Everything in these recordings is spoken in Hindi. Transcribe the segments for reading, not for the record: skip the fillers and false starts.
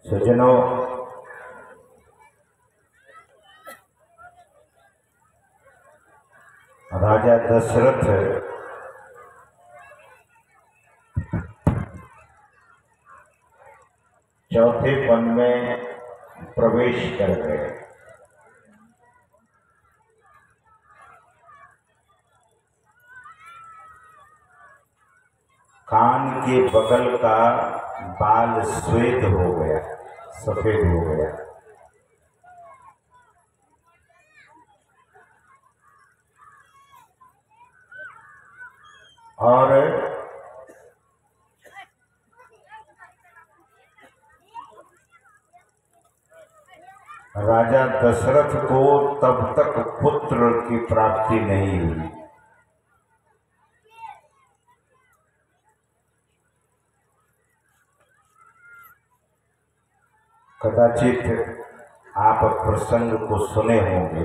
सज्जनों, राजा दशरथ चौथे वन में प्रवेश कर गए। कान के बगल का बाल श्वेत हो गया, सफेद हो गया। और राजा दशरथ को तब तक पुत्र की प्राप्ति नहीं हुई। कदाचित आप प्रसंग को सुने होंगे।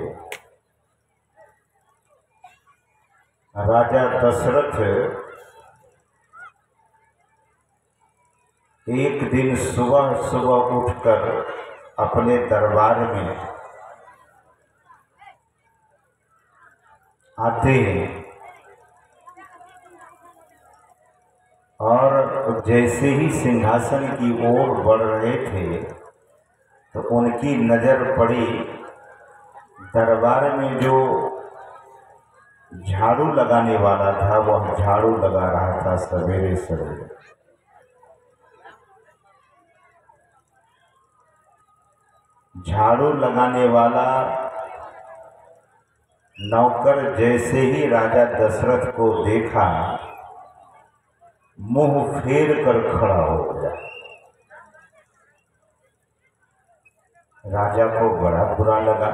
राजा दशरथ एक दिन सुबह सुबह उठकर अपने दरबार में आते हैं और जैसे ही सिंहासन की ओर बढ़ रहे थे तो उनकी नजर पड़ी दरबार में जो झाड़ू लगाने वाला था, वह झाड़ू लगा रहा था सवेरे सवेरे। झाड़ू लगाने वाला नौकर जैसे ही राजा दशरथ को देखा, मुंह फेर कर खड़ा हो गया। राजा को बड़ा बुरा लगा।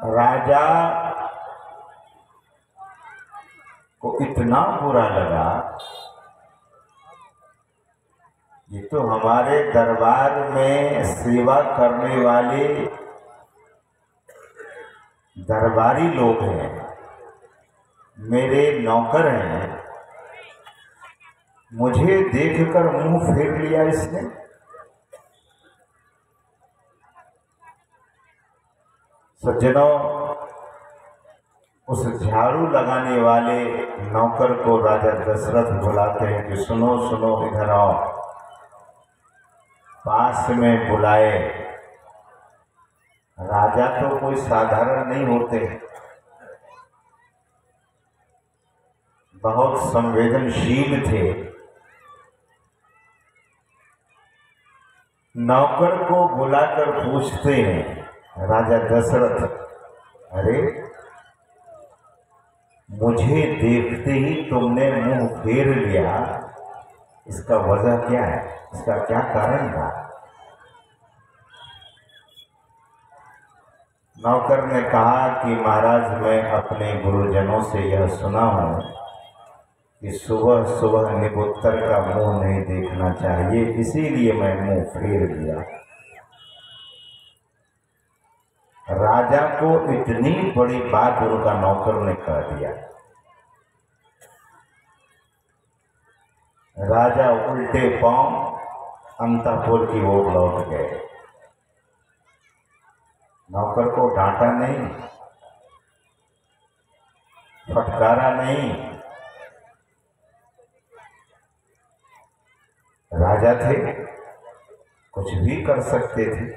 राजा को इतना बुरा लगा, ये तो हमारे दरबार में सेवा करने वाले दरबारी लोग हैं, मेरे नौकर हैं, मुझे देखकर मुंह फेर लिया इसने। सज्जनों, उस झाड़ू लगाने वाले नौकर को राजा दशरथ बुलाते हैं कि सुनो सुनो, इधर आओ। पास में बुलाए। राजा तो कोई साधारण नहीं होते, बहुत संवेदनशील थे। नौकर को बुलाकर पूछते हैं राजा दशरथ, अरे मुझे देखते ही तुमने मुंह फेर लिया, इसका वजह क्या है, इसका क्या कारण था? नौकर ने कहा कि महाराज, मैं अपने गुरुजनों से यह सुना हूं कि सुबह सुबह निबुत्तर का मुंह नहीं देखना चाहिए, इसीलिए मैं मुंह फेर लिया। राजा को इतनी बड़ी बात उनका नौकर ने कह दिया। राजा उल्टे पांव अंतःपुर की ओर लौट गए। नौकर को डांटा नहीं, फटकारा नहीं। राजा थे, कुछ भी कर सकते थे।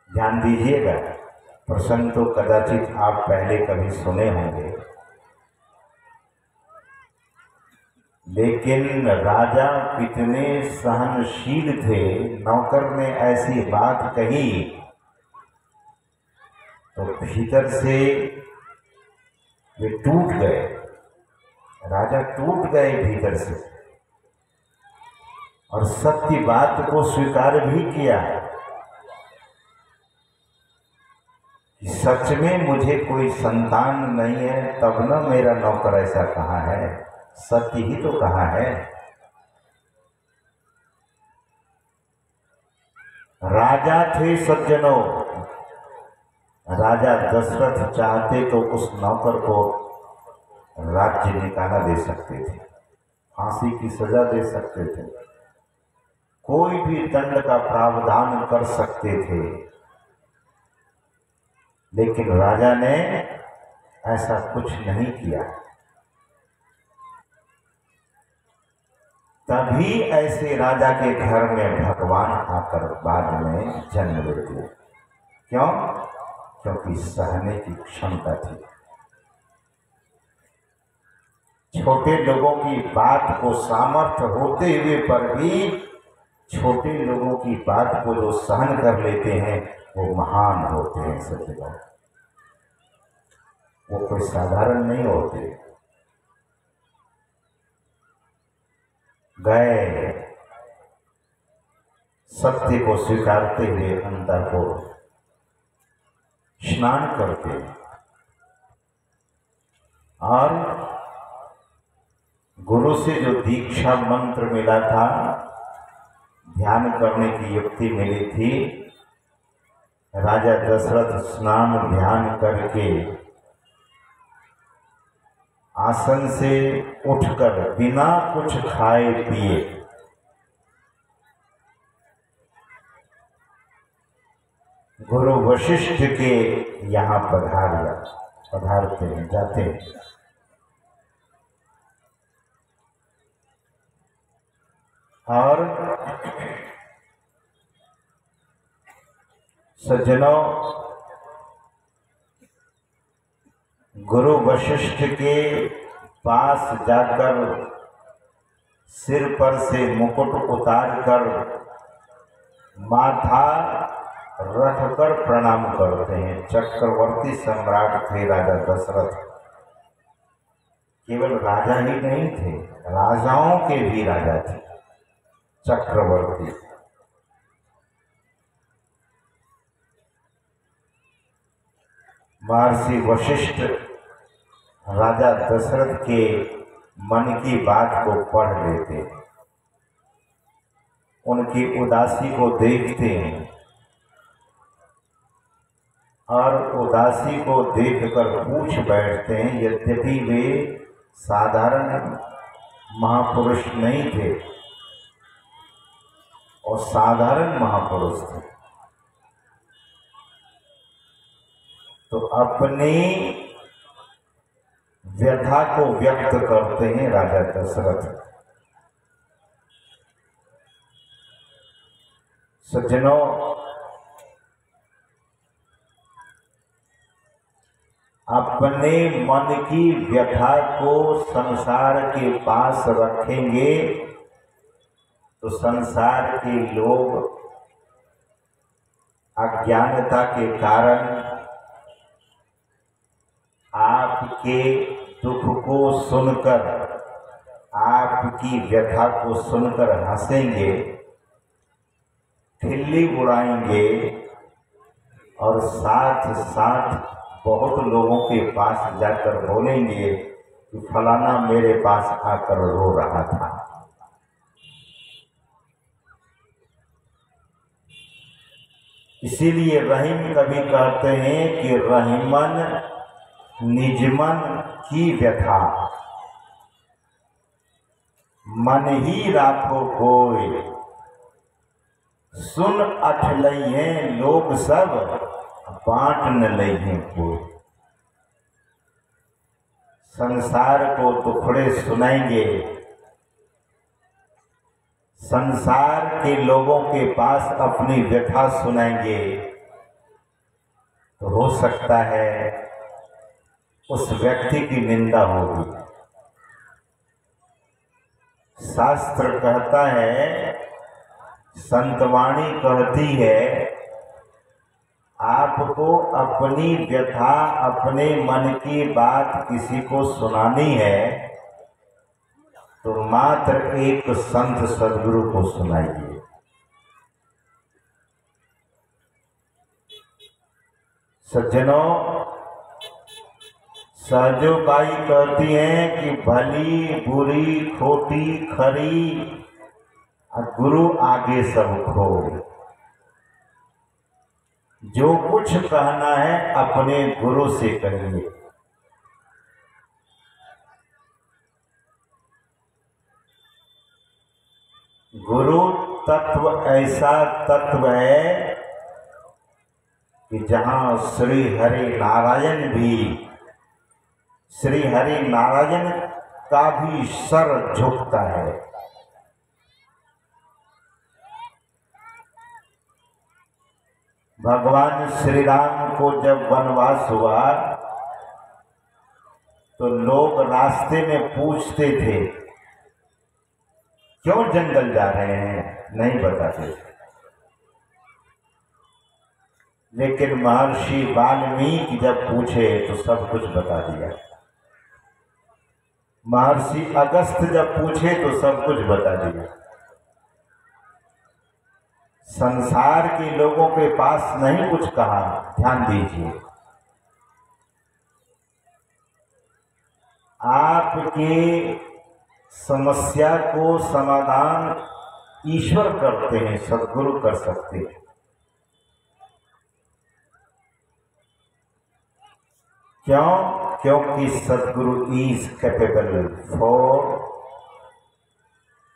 ध्यान दीजिएगा, प्रसंग तो कदाचित आप पहले कभी सुने होंगे, लेकिन राजा कितने सहनशील थे। नौकर ने ऐसी बात कही तो भीतर से वे टूट गए। राजा टूट गए भीतर से और सत्य बात को स्वीकार भी किया कि सच में मुझे कोई संतान नहीं है, तब न मेरा नौकर ऐसा कहा है, सत्य ही तो कहा है। राजा थे सज्जनों, राजा दशरथ चाहते तो उस नौकर को राज्य निकाला दे सकते थे, फांसी की सजा दे सकते थे, कोई भी दंड का प्रावधान कर सकते थे, लेकिन राजा ने ऐसा कुछ नहीं किया। तभी ऐसे राजा के घर में भगवान आकर बाद में जन्म लेते। क्यों? क्योंकि सहने की क्षमता थी। छोटे लोगों की बात को सामर्थ्य होते हुए पर भी छोटे लोगों की बात को जो सहन कर लेते हैं वो महान होते हैं। सच्चे लोग वो कोई साधारण नहीं होते। गए सत्य को स्वीकारते हुए अंतर को स्नान करते और गुरु से जो दीक्षा मंत्र मिला था, ध्यान करने की युक्ति मिली थी, राजा दशरथ स्नान ध्यान करके आसन से उठकर बिना कुछ खाए पिए गुरु वशिष्ठ के यहाँ पधारते हैं, जाते हैं। और सज्जनों, गुरु वशिष्ठ के पास जाकर सिर पर से मुकुट उतारकर माथा रखकर प्रणाम करते हैं। चक्रवर्ती सम्राट थे राजा दशरथ। केवल राजा ही नहीं थे, राजाओं के भी राजा थे, चक्रवर्ती। महर्षि वशिष्ठ राजा दशरथ के मन की बात को पढ़ लेते, उनकी उदासी को देखते हैं और उदासी को देखकर पूछ बैठते हैं। यद्यपि वे साधारण महापुरुष नहीं थे और साधारण महापुरुष थे, तो अपनी व्यथा को व्यक्त करते हैं राजा दशरथ। सज्जनों, अपने मन की व्यथा को संसार के पास रखेंगे तो संसार के लोग अज्ञानता के कारण आपके दुख को सुनकर, आपकी व्यथा को सुनकर हंसेंगे, ठिल्ली उड़ाएंगे और साथ साथ बहुत लोगों के पास जाकर बोलेंगे कि फलाना मेरे पास आकर रो रहा था। इसीलिए रहीम कवि कहते हैं कि रहीमन निजमन की व्यथा, मन ही राखो कोई, सुन अठलइहे लोग सब, बांट न लइहे कोई। संसार को दुखड़े सुनाएंगे, संसार के लोगों के पास अपनी व्यथा सुनाएंगे, तो हो सकता है उस व्यक्ति की निंदा होगी। शास्त्र कहता है, संतवाणी कहती है, आपको अपनी व्यथा, अपने मन की बात किसी को सुनानी है तो मात्र एक संत सद्गुरु को सुनाइए। सज्जनों, सहजोबाई कहती हैं कि भली बुरी खोटी खरी, गुरु आगे सब खोई। जो कुछ कहना है अपने गुरु से कहिए। गुरु तत्व ऐसा तत्व है कि जहां श्री हरि नारायण भी, श्री हरि नारायण का भी सर झुकता है। भगवान श्री राम को जब वनवास हुआ तो लोग रास्ते में पूछते थे क्यों जंगल जा रहे हैं, नहीं बताते। लेकिन महर्षि वाल्मीकि जब पूछे तो सब कुछ बता दिया। महर्षि अगस्त जब पूछे तो सब कुछ बता दिया। संसार के लोगों के पास नहीं कुछ कहा, ध्यान दीजिए। आपके समस्या को समाधान ईश्वर करते हैं, सद्गुरु कर सकते हैं। क्यों? क्योंकि Sadhguru is capable for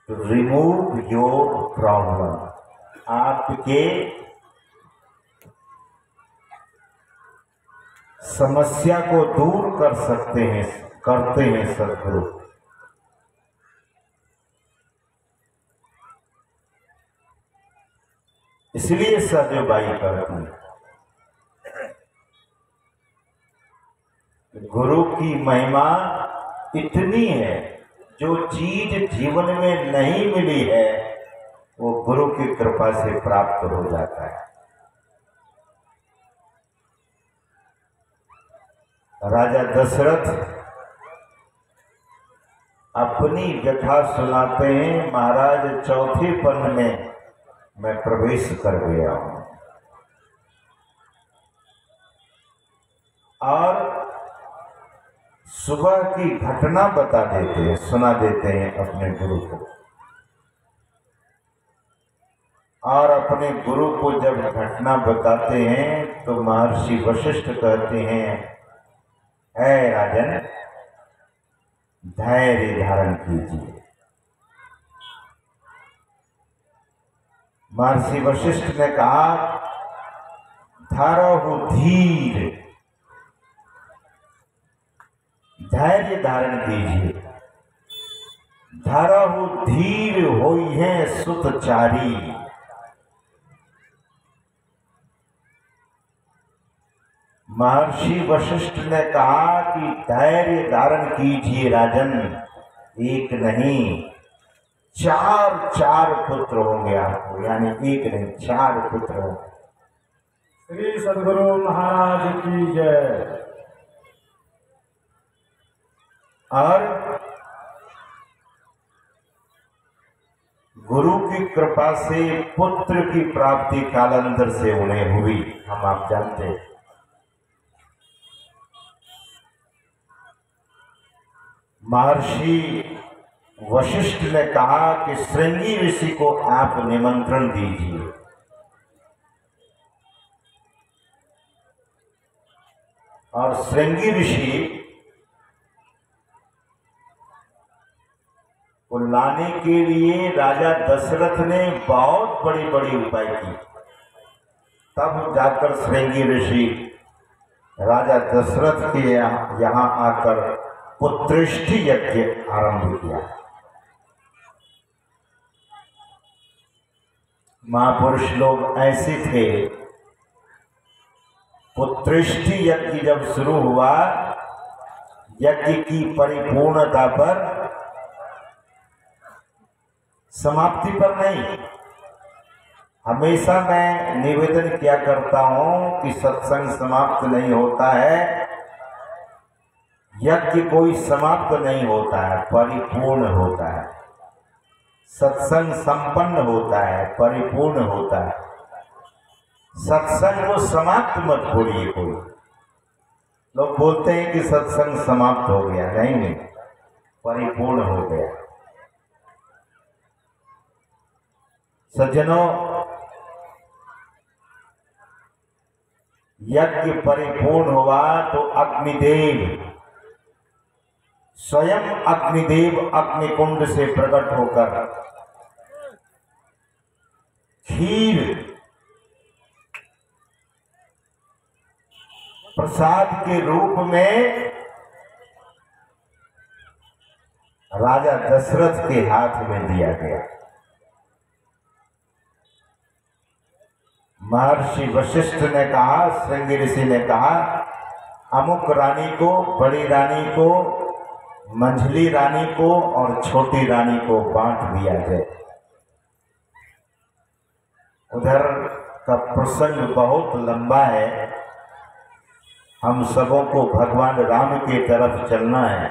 to remove your problem. आपके समस्या को दूर कर सकते हैं, करते हैं सद्गुरु। इसलिए सजबाई करती है। गुरु की महिमा इतनी है, जो चीज जीवन में नहीं मिली है वो गुरु की कृपा से प्राप्त हो जाता है। राजा दशरथ अपनी व्यथा सुनाते हैं, महाराज चौथे पन्न में मैं प्रवेश कर गया हूं और सुबह की घटना बता देते हैं, सुना देते हैं अपने गुरु को। और अपने गुरु को जब घटना बताते हैं तो महर्षि वशिष्ठ कहते हैं, ऐ राजन धैर्य धारण कीजिए। महर्षि वशिष्ठ ने कहा, धरहु धीर, धैर्य धारण कीजिए। धरहु धीर होई है सुतचारी। महर्षि वशिष्ठ ने कहा कि धैर्य धारण कीजिए राजन, एक नहीं चार चार पुत्र होंगे आपको, यानी एक नहीं चार पुत्र होंगे। श्री सद्गुरु महाराज की जय। और गुरु की कृपा से पुत्र की प्राप्ति कालांतर से उन्हें हुई, हम आप जानते हैं। महर्षि वशिष्ठ ने कहा कि श्रृंगी ऋषि को आप निमंत्रण दीजिए। और श्रृंगी ऋषि को लाने के लिए राजा दशरथ ने बहुत बड़ी बड़ी उपाय की। तब जाकर श्रृंगी ऋषि राजा दशरथ के यहाँ आकर पुत्रेष्टि यज्ञ आरंभ किया। महापुरुष लोग ऐसे थे, पुत्रेष्टि यज्ञ जब शुरू हुआ, यज्ञ की परिपूर्णता पर, समाप्ति पर नहीं। हमेशा मैं निवेदन किया करता हूं कि सत्संग समाप्त नहीं होता है, यज्ञ कोई समाप्त नहीं होता है, परिपूर्ण होता है। सत्संग संपन्न होता है, परिपूर्ण होता है। सत्संग को समाप्त मत बोलिए। कोई लोग बोलते हैं कि सत्संग समाप्त हो गया, नहीं, परिपूर्ण हो गया। सज्जनों, यज्ञ परिपूर्ण हुआ तो अग्निदेव, स्वयं अग्निदेव अग्निकुंड से प्रकट होकर खीर प्रसाद के रूप में राजा दशरथ के हाथ में दिया गया। महर्षि वशिष्ठ ने कहा, श्रृंगी ऋषि ने कहा, अमुक रानी को, बड़ी रानी को, मंझली रानी को और छोटी रानी को बांट दिया जाए। उधर का प्रसंग बहुत लंबा है, हम सबों को भगवान राम की तरफ चलना है।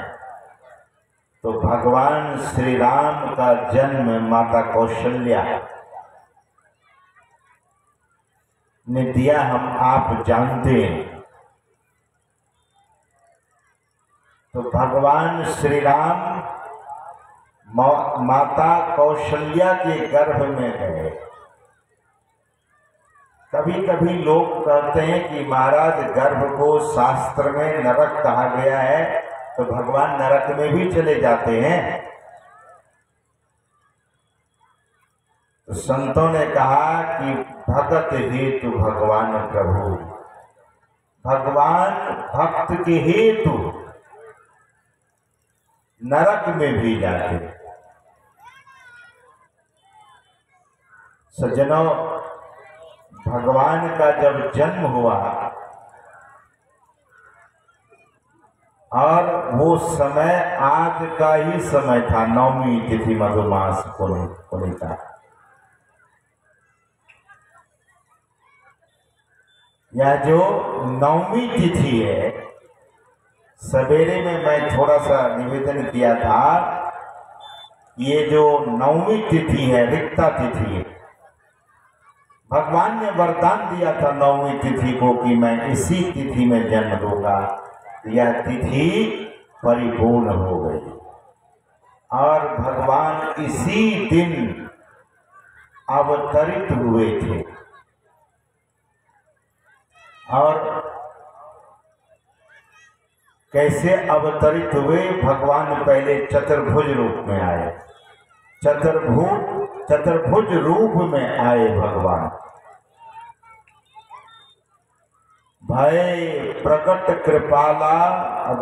तो भगवान श्री राम का जन्म माता कौशल्या ने दिया, हम आप जानते हैं। तो भगवान श्री राम माता कौशल्या के गर्भ में गए। कभी कभी लोग कहते हैं कि महाराज गर्भ को शास्त्र में नरक कहा गया है, तो भगवान नरक में भी चले जाते हैं। तो संतों ने कहा कि भगत हेतु भगवान प्रभु, भगवान भक्त के हेतु नरक में भी जाते। सज्जनों, भगवान का जब जन्म हुआ और वो समय आज का ही समय था, नवमी तिथि मधुमास पुनीता। यह जो नवमी तिथि है, सवेरे में मैं थोड़ा सा निवेदन किया था, ये जो नवमी तिथि है रिक्ता तिथि है। भगवान ने वरदान दिया था नवमी तिथि को कि मैं इसी तिथि में जन्म दूंगा। यह तिथि परिपूर्ण हो गई और भगवान इसी दिन अवतरित हुए थे। और कैसे अवतरित हुए? भगवान पहले चतुर्भुज रूप में आए, चतुर्भुज रूप में आए भगवान। भय प्रकट कृपाला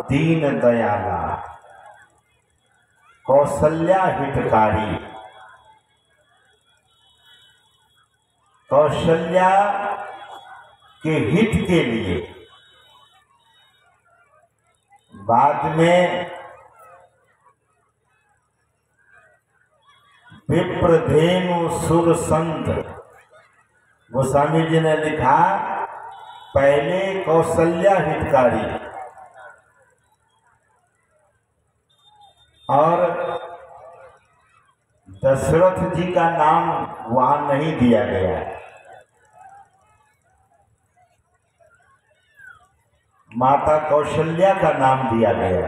दीन दयाला, कौशल्या हितकारी। कौशल्या के हित के लिए बाद में विप्रधेनु सुर संत गोस्वामी जी ने लिखा, पहले कौशल्या हितकारी और दशरथ जी का नाम वहां नहीं दिया गया है। माता कौशल्या का नाम दिया गया।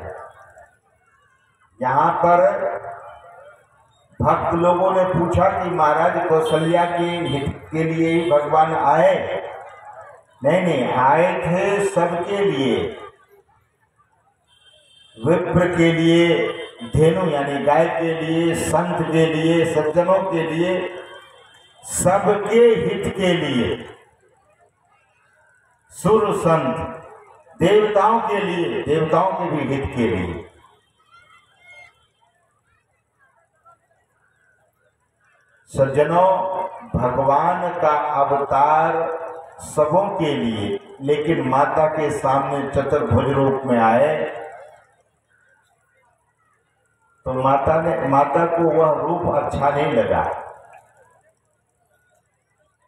यहाँ पर भक्त लोगों ने पूछा कि महाराज कौशल्या के हित के लिए ही भगवान आए? नहीं, आए थे सबके लिए, विप्र के लिए, धेनु यानी गाय के लिए, संत के लिए, सज्जनों के लिए, सबके हित के लिए। सुर संत देवताओं के लिए, देवताओं के भी हित के लिए। सज्जनों, भगवान का अवतार सबों के लिए, लेकिन माता के सामने चतुर्भुज रूप में आए तो माता को वह रूप अच्छा नहीं लगा।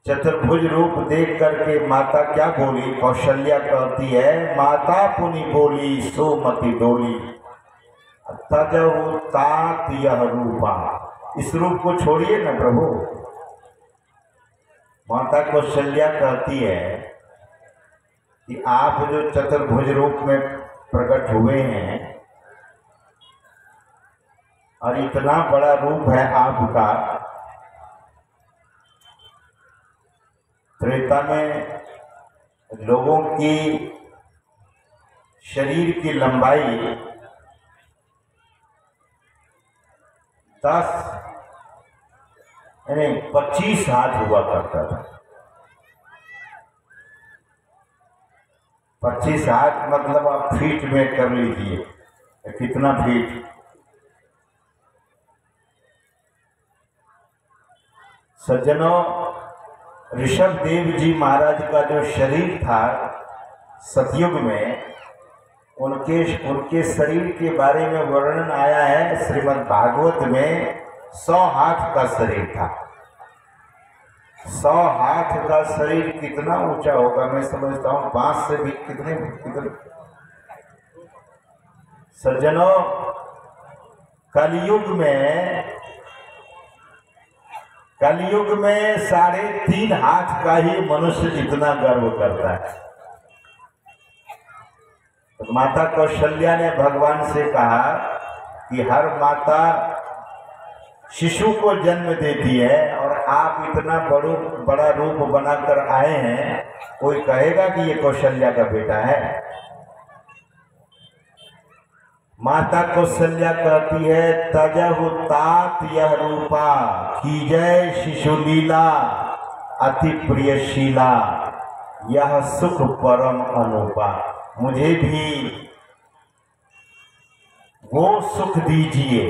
चतुर्भुज रूप देख करके माता क्या बोली? कौशल्या कहती है, माता पुनि बोली सोमति डोली, तजहु तात यह रूपा। इस रूप को छोड़िए ना प्रभु। माता कौशल्या कहती है कि आप जो चतुर्भुज रूप में प्रकट हुए हैं और इतना बड़ा रूप है आपका, त्रेता में लोगों की शरीर की लंबाई 10 यानी 25 हाथ हुआ करता था। 25 हाथ मतलब आप फीट में कर लीजिए, कितना फीट। सज्जनों, ऋषभ देव जी महाराज का जो शरीर था सतयुग में, उनके शरीर के बारे में वर्णन आया है श्रीमद् भागवत में। 100 हाथ का शरीर था। 100 हाथ का शरीर कितना ऊंचा होगा, मैं समझता हूँ बांस से भी कितने। सज्जनों, कलयुग में 3.5 हाथ का ही मनुष्य इतना गर्व करता है। तो माता कौशल्या ने भगवान से कहा कि हर माता शिशु को जन्म देती है और आप इतना बड़ा रूप बनाकर आए हैं, कोई कहेगा कि ये कौशल्या का बेटा है? माता कौशल्या कहती है, तजहु तात यह रूपा कीजय शिशु लीला अति प्रियशीला यह सुख परम अनुपा। मुझे भी वो सुख दीजिए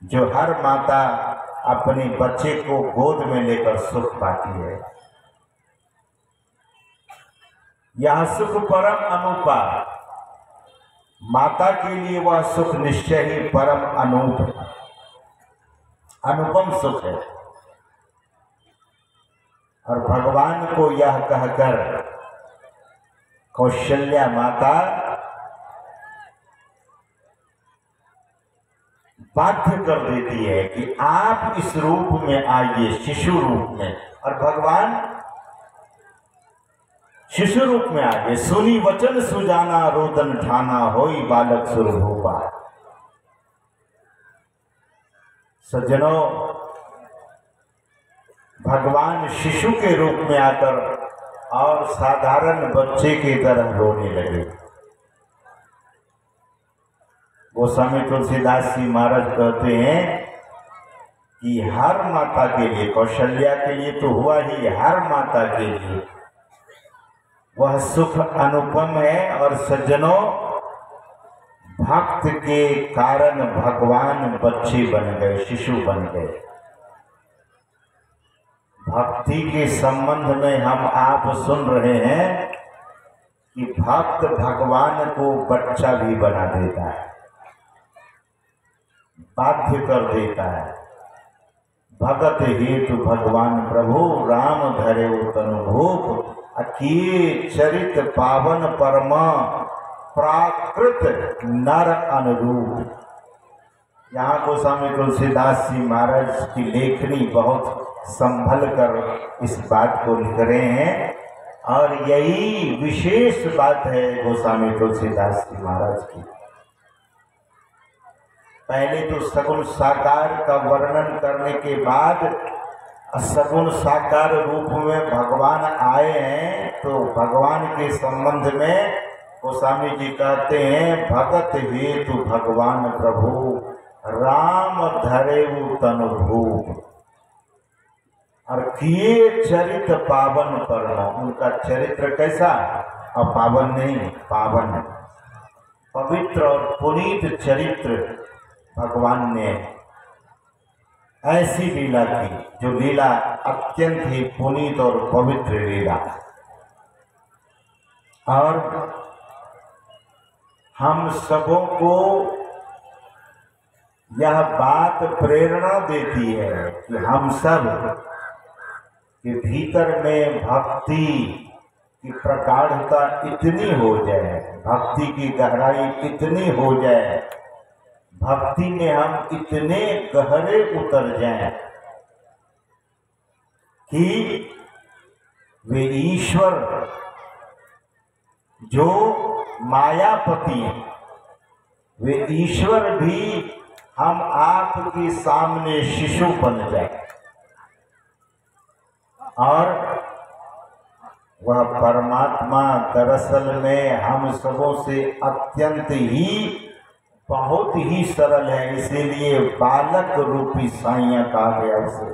जो हर माता अपने बच्चे को गोद में लेकर सुख पाती है। यह सुख परम अनुपा, माता के लिए वह सुख निश्चय ही परम अनुपम सुख है। और भगवान को यह कहकर कौशल्या माता बाध्य कर देती है कि आप इस रूप में आइए, शिशु रूप में। और भगवान शिशु रूप में आगे सुनी वचन सुजाना रोदन ठाना होई बालक सुरभूपा। सज्जनों, भगवान शिशु के रूप में आकर और साधारण बच्चे की तरह रोने लगे। गोस्वामी तुलसीदास जी महाराज कहते हैं कि हर माता के लिए, कौशल्या के लिए तो हुआ ही, हर माता के लिए वह सुख अनुपम है। और सज्जनों, भक्त के कारण भगवान बच्चे बन गए, शिशु बन गए। भक्ति के संबंध में हम आप सुन रहे हैं कि भक्त भगवान को बच्चा भी बना देता है, बाध्य कर देता है। भगत हेतु भगवान प्रभु राम धरे तनु भूप अकिए चरित पावन परमा प्राकृत नर अनुरूप। यहाँ गोस्वामी तुलसीदास जी महाराज की लेखनी बहुत संभल कर इस बात को लिख रहे हैं। और यही विशेष बात है गोस्वामी तुलसीदास जी महाराज की। पहले तो सगुण साकार का वर्णन करने के बाद सगुण साकार रूप में भगवान आए हैं, तो भगवान के संबंध में गोस्वामी जी कहते हैं, भगत हेतु भगवान प्रभु राम धरेऊ तनु भूप और किए चरित पावन परमा। उनका चरित्र कैसा? और पावन नहीं, पावन, पवित्र और पुनीत चरित्र भगवान ने ऐसी लीला की जो लीला अत्यंत ही पुनीत और पवित्र लीला। और हम सबों को यह बात प्रेरणा देती है कि हम सब के भीतर में भक्ति की प्रगाढ़ता इतनी हो जाए, भक्ति की गहराई इतनी हो जाए, भक्ति में हम इतने गहरे उतर जाएं कि वे ईश्वर जो मायापति हैं, वे ईश्वर भी हम आपके सामने शिशु बन जाए। और वह परमात्मा दरअसल में हम सबों से अत्यंत ही बहुत ही सरल है, इसीलिए बालक रूपी साइया कहा गया उसे।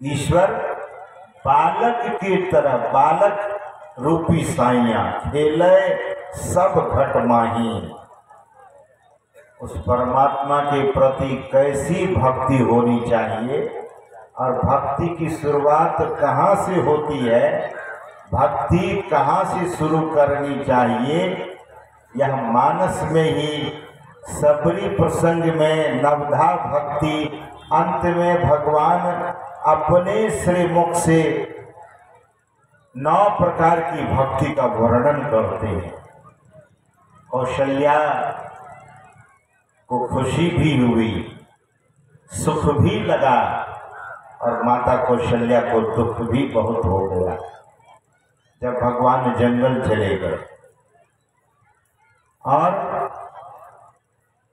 ईश्वर बालक की तरह, बालक रूपी साइया खेले सब घट माही। उस परमात्मा के प्रति कैसी भक्ति होनी चाहिए, और भक्ति की शुरुआत कहाँ से होती है, भक्ति कहाँ से शुरू करनी चाहिए, यह मानस में ही सबरी प्रसंग में नवधा भक्ति, अंत में भगवान अपने श्रीमुख से 9 प्रकार की भक्ति का वर्णन करते हैं। कौशल्या को खुशी भी हुई, सुख भी लगा, और माता कौशल्या को दुख भी बहुत हो गया जब भगवान जंगल चले गए। और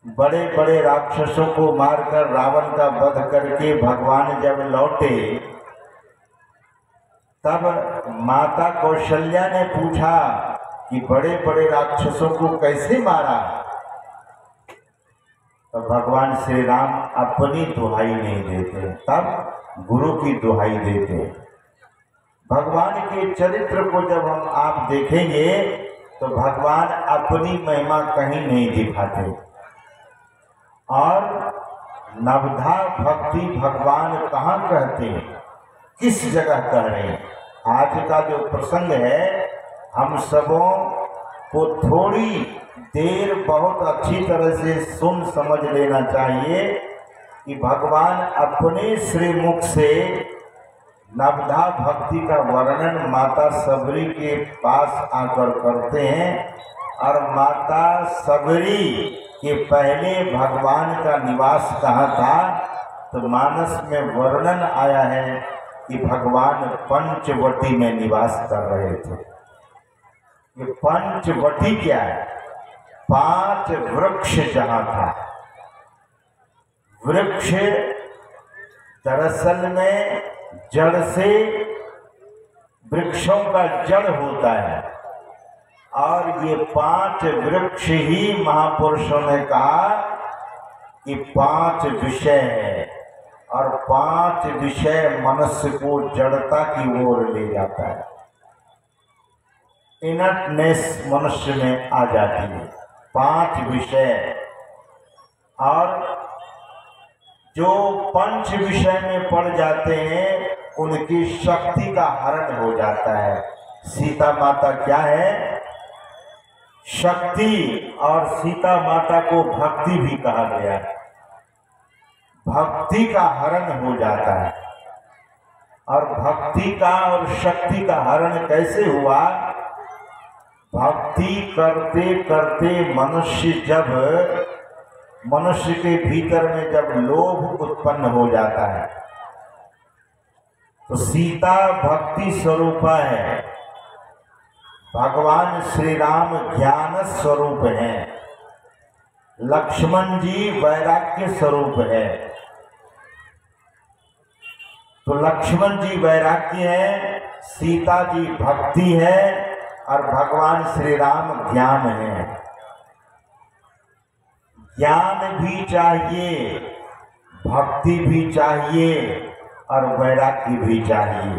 बड़े बड़े राक्षसों को मारकर रावण का वध करके भगवान जब लौटे, तब माता कौशल्या ने पूछा कि बड़े बड़े राक्षसों को कैसे मारा। तो भगवान श्री राम अपनी दुहाई नहीं देते, तब गुरु की दुहाई देते। भगवान के चरित्र को जब हम आप देखेंगे तो भगवान अपनी महिमा कहीं नहीं दिखाते, और नवधा भक्ति भगवान कहाँ कहते हैं, किस जगह कह रहे हैं। आज का जो प्रसंग है, हम सबों को थोड़ी देर बहुत अच्छी तरह से सुन समझ लेना चाहिए कि भगवान अपने श्रीमुख से नवधा भक्ति का वर्णन माता सबरी के पास आकर करते हैं, और माता सबरी के पहले भगवान का निवास कहाँ था, तो मानस में वर्णन आया है कि भगवान पंचवटी में निवास कर रहे थे। ये पंचवटी क्या है? 5 वृक्ष जहाँ था। वृक्ष दरअसल में जड़ से, वृक्षों का जड़ होता है, और ये 5 वृक्ष ही महापुरुषों ने कहा कि 5 विषय है, और 5 विषय मनुष्य को जड़ता की ओर ले जाता है, इनर्टनेस मनुष्य में आ जाती है। 5 विषय, और जो पंच विषय में पड़ जाते हैं उनकी शक्ति का हरण हो जाता है। सीता माता क्या है? शक्ति, और सीता माता को भक्ति भी कहा गया है। भक्ति का हरण हो जाता है, और भक्ति का और शक्ति का हरण कैसे हुआ? भक्ति करते करते मनुष्य के भीतर में जब लोभ उत्पन्न हो जाता है, तो सीता भक्ति स्वरूपा है, भगवान श्री राम ज्ञान स्वरूप है, लक्ष्मण जी वैराग्य स्वरूप है। तो लक्ष्मण जी वैराग्य है, सीता जी भक्ति है, और भगवान श्री राम ज्ञान है। ज्ञान भी चाहिए, भक्ति भी चाहिए, और वैराग्य भी चाहिए।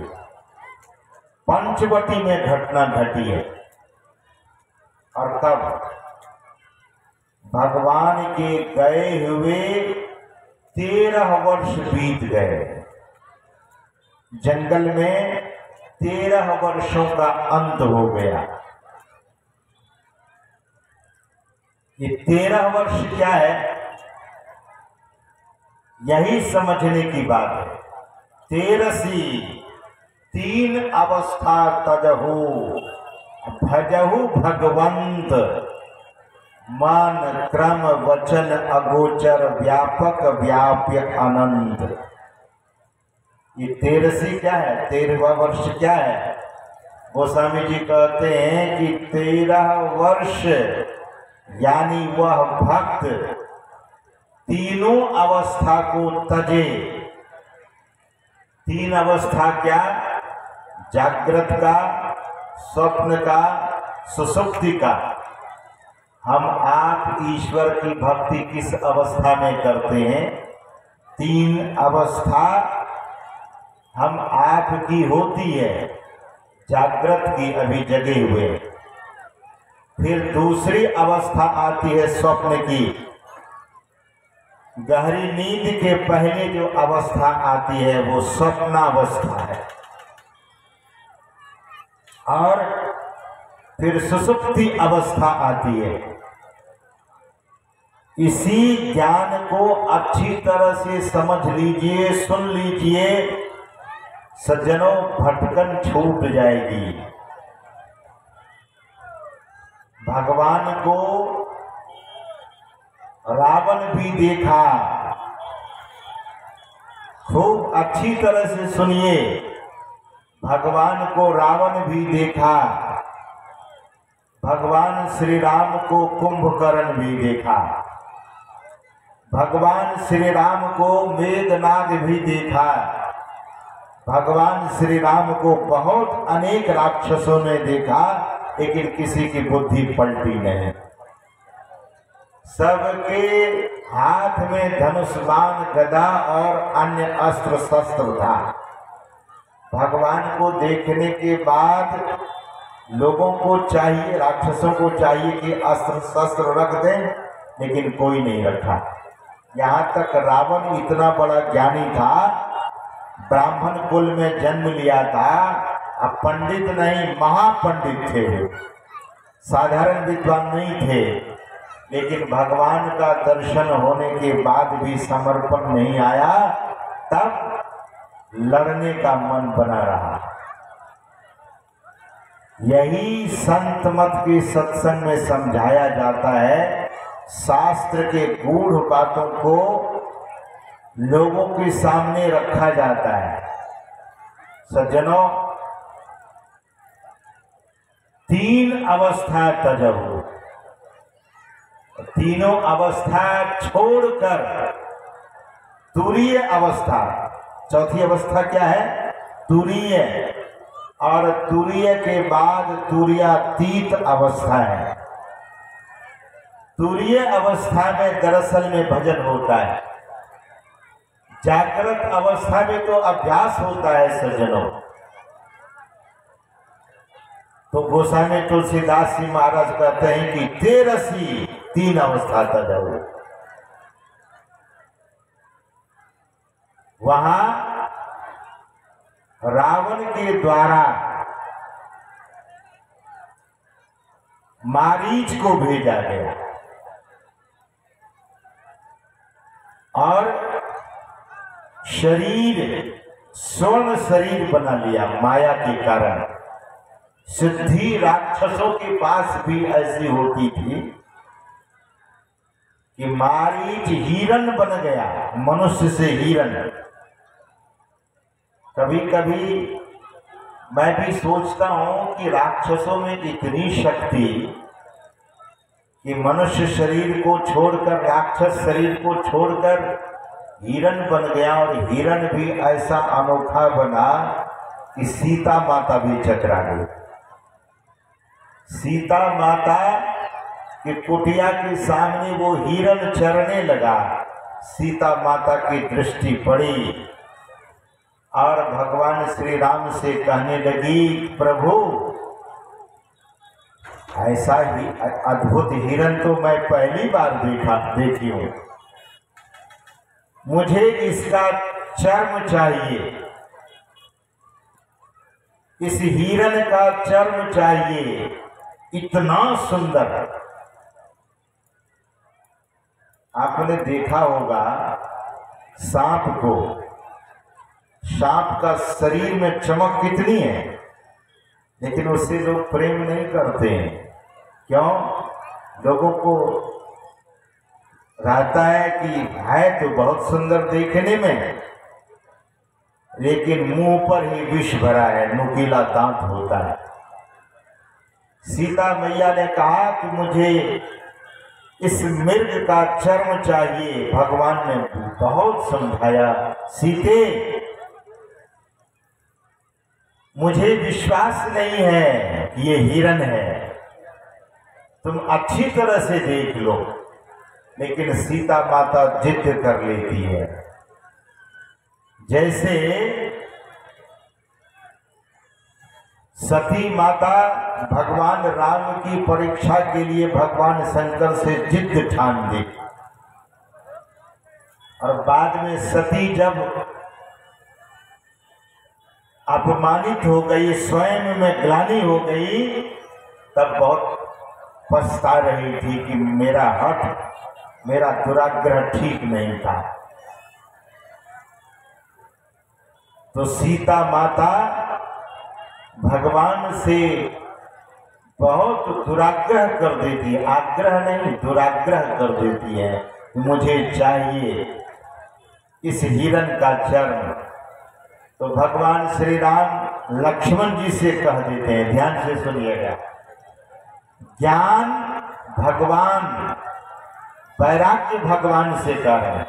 पंचवटी में घटना घटी है, और तब भगवान के गए हुए 13 वर्ष बीत गए। जंगल में 13 वर्षों का अंत हो गया। ये 13 वर्ष क्या है, यही समझने की बात है। 13सी 3 अवस्था तजहु भजहु भगवंत, मान क्रम वचन अगोचर व्यापक व्याप्य अनंत। ये 13सी क्या है? 13वां वर्ष क्या है? गोस्वामी जी कहते हैं कि 13 वर्ष यानी वह भक्त तीनों अवस्था को तजे। 3 अवस्था क्या? जागृत का, स्वप्न का, सुषुप्ति का। हम आप ईश्वर की भक्ति किस अवस्था में करते हैं? 3 अवस्था हम आपकी होती है। जागृत की, अभी जगे हुए। फिर दूसरी अवस्था आती है स्वप्न की। गहरी नींद के पहले जो अवस्था आती है वो स्वप्नावस्था है। और फिर सुषुप्ति अवस्था आती है। इसी ज्ञान को अच्छी तरह से समझ लीजिए, सुन लीजिए सज्जनों, भटकन छूट जाएगी। भगवान को रावण भी देखा। खूब अच्छी तरह से सुनिए, भगवान को रावण भी देखा। भगवान श्री राम को कुंभकर्ण भी देखा। भगवान श्री राम को मेघनाद भी देखा। भगवान श्री राम को बहुत अनेक राक्षसों ने देखा, लेकिन किसी की बुद्धि पलटी नहीं। सबके हाथ में धनुष, बाण, गदा और अन्य अस्त्र शस्त्र था। भगवान को देखने के बाद लोगों को चाहिए, राक्षसों को चाहिए कि अस्त्र शस्त्र रख दें, लेकिन कोई नहीं रखा। यहाँ तक रावण इतना बड़ा ज्ञानी था, ब्राह्मण कुल में जन्म लिया था। अब पंडित नहीं, महापंडित थे, साधारण विद्वान नहीं थे, लेकिन भगवान का दर्शन होने के बाद भी समर्पण नहीं आया। तब लड़ने का मन बना रहा। यही संत मत के सत्संग में समझाया जाता है। शास्त्र के गूढ़ बातों को लोगों के सामने रखा जाता है। सज्जनों, 3 अवस्था तजहु, तीनों अवस्था छोड़कर तुरीय अवस्था। चौथी अवस्था क्या है? तुरीय। और तुरीय के बाद तुरीयातीत अवस्था है। तुरीय अवस्था में दरअसल में भजन होता है। जागृत अवस्था में तो अभ्यास होता है सज्जनों। तो गोस्वामी तुलसीदास जी महाराज कहते हैं कि 13 3 अवस्था तक जाओ। वहां रावण के द्वारा मारीच को भेजा गया और शरीर स्वर्ण शरीर बना लिया माया के कारण। सिद्धि राक्षसों के पास भी ऐसी होती थी कि मारीच हिरण बन गया, मनुष्य से हिरण। कभी कभी मैं भी सोचता हूं कि राक्षसों में इतनी शक्ति कि मनुष्य शरीर को छोड़कर, राक्षस शरीर को छोड़कर हिरण बन गया। और हिरण भी ऐसा अनोखा बना कि सीता माता भी चकरा गई। सीता माता की कुटिया के सामने वो हिरण चरने लगा। सीता माता की दृष्टि पड़ी और भगवान श्री राम से कहने लगी, प्रभु ऐसा ही अद्भुत हिरण तो मैं पहली बार देखी हूं। मुझे इसका चर्म चाहिए, इस हिरण का चर्म चाहिए, इतना सुंदर। आपने देखा होगा सांप को, सांप का शरीर में चमक कितनी है, लेकिन उससे लोग प्रेम नहीं करते हैं। क्यों? लोगों को रहता है कि है तो बहुत सुंदर देखने में, लेकिन मुंह पर ही विष भरा है, नुकीला दांत होता है। सीता मैया ने कहा कि मुझे इस मृग का चर्म चाहिए। भगवान ने बहुत समझाया, सीते मुझे विश्वास नहीं है कि ये हिरन है, तुम अच्छी तरह से देख लो। लेकिन सीता माता जिद कर लेती है। जैसे सती माता भगवान राम की परीक्षा के लिए भगवान शंकर से जिद ठान दी, और बाद में सती जब अपमानित हो गई, स्वयं में ग्लानि हो गई, तब बहुत पछता रही थी कि मेरा हठ, मेरा दुराग्रह ठीक नहीं था। तो सीता माता भगवान से बहुत दुराग्रह कर देती है, आग्रह नहीं दुराग्रह कर देती है, मुझे चाहिए इस हिरन का चर्म। तो भगवान श्री राम लक्ष्मण जी से कह देते हैं, ध्यान से सुनिएगा, ज्ञान भगवान, वैराग्य भगवान से कह रहे हैं,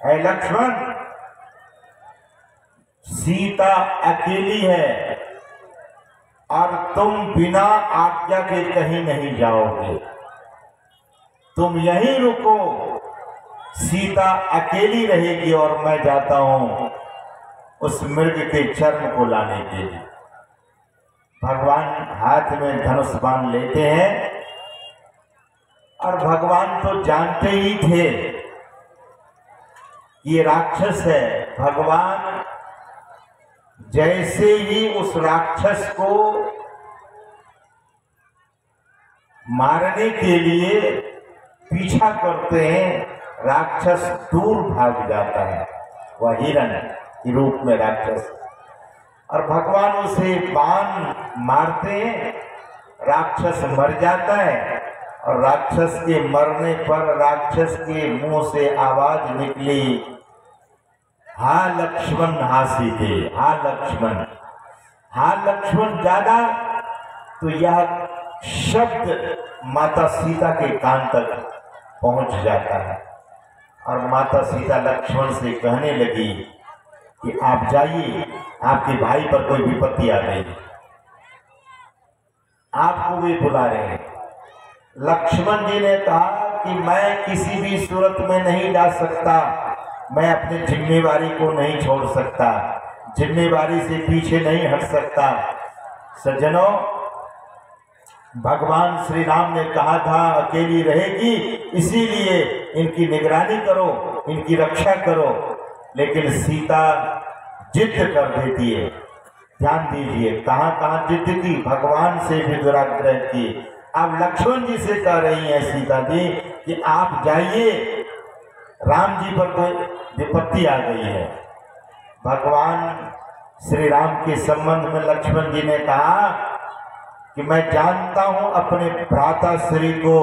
ऐ लक्ष्मण सीता अकेली है और तुम बिना आज्ञा के कहीं नहीं जाओगे, तुम यहीं रुको, सीता अकेली रहेगी और मैं जाता हूं उस मृग के चर्म को लाने के लिए। भगवान हाथ में धनुष बाण लेते हैं, और भगवान तो जानते ही थे ये राक्षस है। भगवान जैसे ही उस राक्षस को मारने के लिए पीछा करते हैं, राक्षस दूर भाग जाता है, वह हिरण के रूप में राक्षस, और भगवान उसे बाण मारते हैं, राक्षस मर जाता है। और राक्षस के मरने पर राक्षस के मुंह से आवाज निकली, हा लक्ष्मण हा सीते, हा लक्ष्मण, हा लक्ष्मण। ज्यादा तो यह शब्द माता सीता के कान तक पहुंच जाता है, और माता सीता लक्ष्मण से कहने लगी कि आप जाइए, आपके भाई पर कोई विपत्ति आ गई, आपको भी बुला रहे हैं। लक्ष्मण जी ने कहा कि मैं किसी भी सूरत में नहीं जा सकता, मैं अपनी जिम्मेवारी को नहीं छोड़ सकता, जिम्मेवारी से पीछे नहीं हट सकता। सज्जनों, भगवान श्री राम ने कहा था अकेली रहेगी, इसीलिए इनकी निगरानी करो, इनकी रक्षा करो, लेकिन सीता जिद कर देती है। ध्यान दीजिए, कहां कहां जिद की, भगवान से भी दुराग्रह की। अब लक्ष्मण जी से कह रही है सीता जी कि आप जाइए, राम जी पर कोई विपत्ति आ गई है। भगवान श्री राम के संबंध में लक्ष्मण जी ने कहा कि मैं जानता हूं अपने भ्राता श्री को,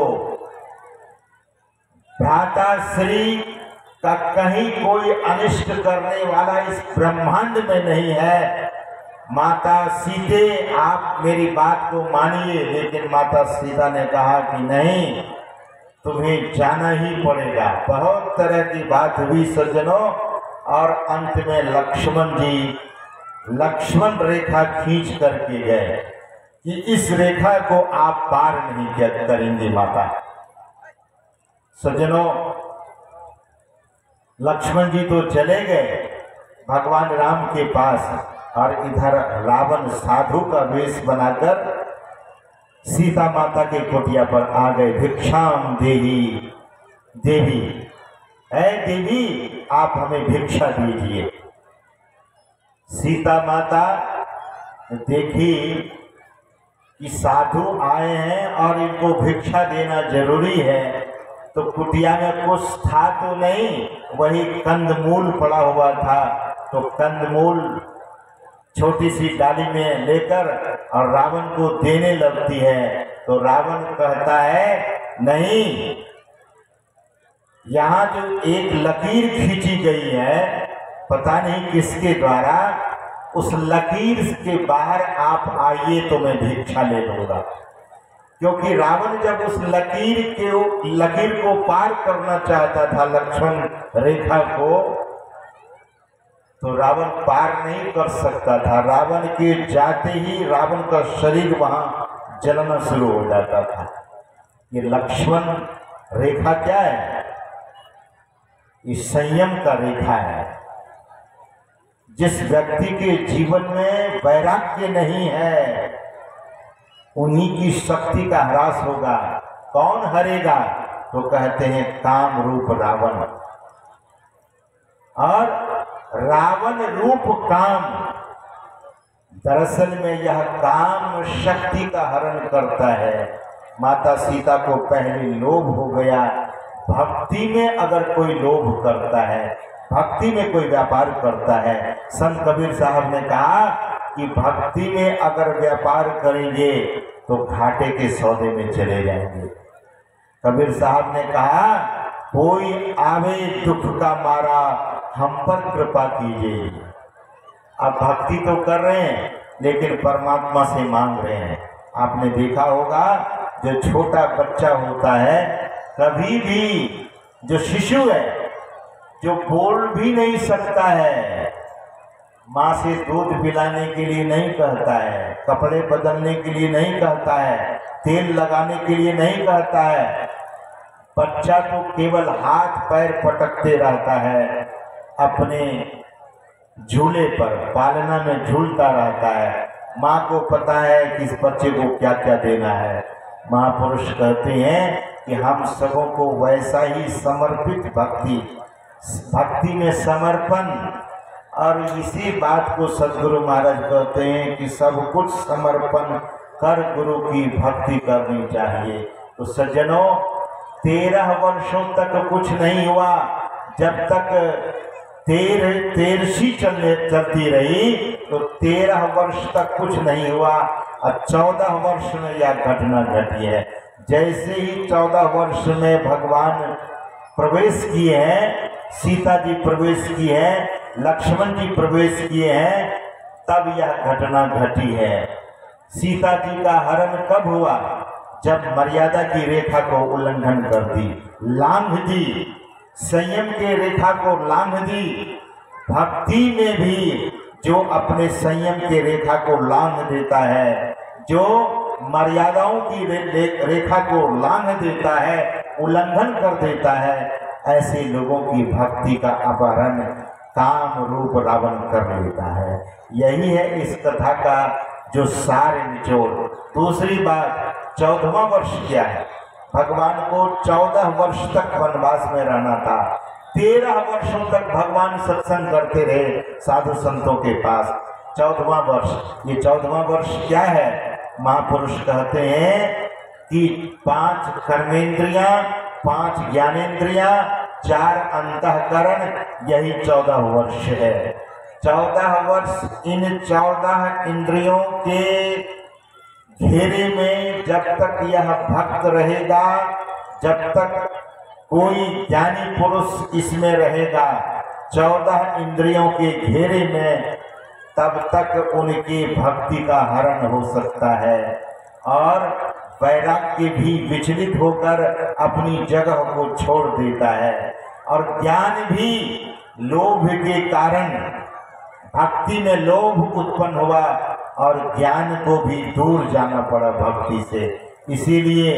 भ्राता श्री का कहीं कोई अनिष्ट करने वाला इस ब्रह्मांड में नहीं है। माता सीते आप मेरी बात को मानिए। लेकिन माता सीता ने कहा कि नहीं, तुम्हें जाना ही पड़ेगा। बहुत तरह की बात हुई सज्जनों, और अंत में लक्ष्मण जी लक्ष्मण रेखा खींच करके गए कि इस रेखा को आप पार नहीं करेंगे माता। सज्जनों, लक्ष्मण जी तो चले गए भगवान राम के पास, और इधर रावण साधु का वेश बनाकर सीता माता के कुटिया पर आ गए। भिक्षाम देही देवी, ऐ देवी आप हमें भिक्षा दीजिए। सीता माता देखी कि साधु आए हैं और इनको भिक्षा देना जरूरी है, तो कुटिया में कुछ था तो नहीं, वही कंदमूल पड़ा हुआ था। तो कंदमूल छोटी सी डाली में लेकर और रावण को देने लगती है। तो रावण कहता है नहीं, यहाँ जो एक लकीर खींची गई है, पता नहीं किसके द्वारा, उस लकीर के बाहर आप आइए तो मैं भिक्षा ले लूंगा। क्योंकि रावण जब उस लकीर को पार करना चाहता था, लक्ष्मण रेखा को, तो रावण पार नहीं कर सकता था। रावण के जाते ही रावण का शरीर वहां जलना शुरू हो जाता था। ये लक्ष्मण रेखा क्या है? ये संयम का रेखा है। जिस व्यक्ति के जीवन में वैराग्य नहीं है उन्हीं की शक्ति का ह्रास होगा। कौन हरेगा? तो कहते हैं काम रूप रावण। और रावण रूप काम, दरअसल में यह काम शक्ति का हरण करता है। माता सीता को पहले लोभ हो गया। भक्ति में अगर कोई लोभ करता है, भक्ति में कोई व्यापार करता है, संत कबीर साहब ने कहा कि भक्ति में अगर व्यापार करेंगे तो घाटे के सौदे में चले जाएंगे। कबीर साहब ने कहा कोई आवे दुख का मारा हम पर कृपा कीजिए। अब भक्ति तो कर रहे हैं लेकिन परमात्मा से मांग रहे हैं। आपने देखा होगा जो छोटा बच्चा होता है, कभी भी जो शिशु है, जो बोल भी नहीं सकता है, माँ से दूध पिलाने के लिए नहीं कहता है, कपड़े बदलने के लिए नहीं कहता है, तेल लगाने के लिए नहीं कहता है, बच्चा तो केवल हाथ पैर पटकते रहता है, अपने झूले पर पालना में झूलता रहता है। माँ को पता है कि इस बच्चे को क्या क्या देना है। महापुरुष कहते हैं कि हम सबों को वैसा ही समर्पित भक्ति में समर्पण, और इसी बात को सदगुरु महाराज कहते हैं कि सब कुछ समर्पण कर गुरु की भक्ति करनी चाहिए। तो सज्जनों, 13 वर्षों तक कुछ नहीं हुआ। जब तक तेरसी चलती रही तो 13 वर्ष तक कुछ नहीं हुआ, और 14 वर्ष में यह घटना घटी है। जैसे ही 14 वर्ष में भगवान प्रवेश किए हैं, सीता जी प्रवेश की है, लक्ष्मण जी प्रवेश किए हैं, तब यह घटना घटी है। सीता जी का हरण कब हुआ? जब मर्यादा की रेखा को उल्लंघन कर दी, लांघ दी, संयम के रेखा को लांघ दी। भक्ति में भी जो अपने संयम के रेखा को लांघ देता है, जो मर्यादाओं की रेखा को लांघ देता है, उल्लंघन कर देता है, ऐसे लोगों की भक्ति का अपहरण काम रूप रावण कर लेता है। यही है इस कथा का जो सार निचोड़। दूसरी बात, 14वां वर्ष क्या है? भगवान को 14 वर्ष तक वनवास में रहना था। 13 वर्षों तक भगवान सत्संग करते रहे साधु संतों के पास। 14वां वर्ष, ये 14वां वर्ष क्या है? महापुरुष कहते हैं कि 5 कर्मेंद्रियां, 5 ज्ञानेंद्रियां, 4 अंतःकरण, यही 14 वर्ष है। 14 वर्ष इन 14 इंद्रियों के घेरे में जब तक यह भक्त रहेगा, जब तक कोई ज्ञानी पुरुष इसमें रहेगा, 14 इंद्रियों के घेरे में, तब तक उनकी भक्ति का हरण हो सकता है और वैराग्य भी विचलित होकर अपनी जगह को छोड़ देता है। और ज्ञान भी लोभ के कारण, भक्ति में लोभ उत्पन्न हुआ और ज्ञान को भी दूर जाना पड़ा भक्ति से। इसीलिए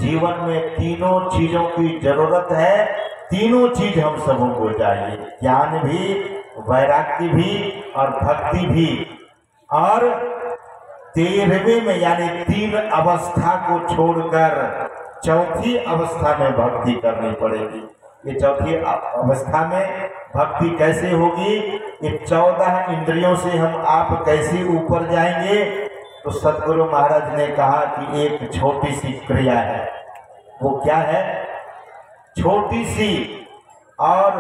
जीवन में तीनों चीजों की जरूरत है। तीनों चीज हम सबों को चाहिए, ज्ञान भी, वैराग्य भी और भक्ति भी। और 13वें में यानी 3 अवस्था को छोड़कर 4थी अवस्था में भक्ति करनी पड़ेगी। ये 4थी अवस्था में भक्ति कैसे होगी? ये 14 इंद्रियों से हम आप कैसे ऊपर जाएंगे? तो सदगुरु महाराज ने कहा कि एक छोटी सी क्रिया है। वो क्या है? छोटी सी और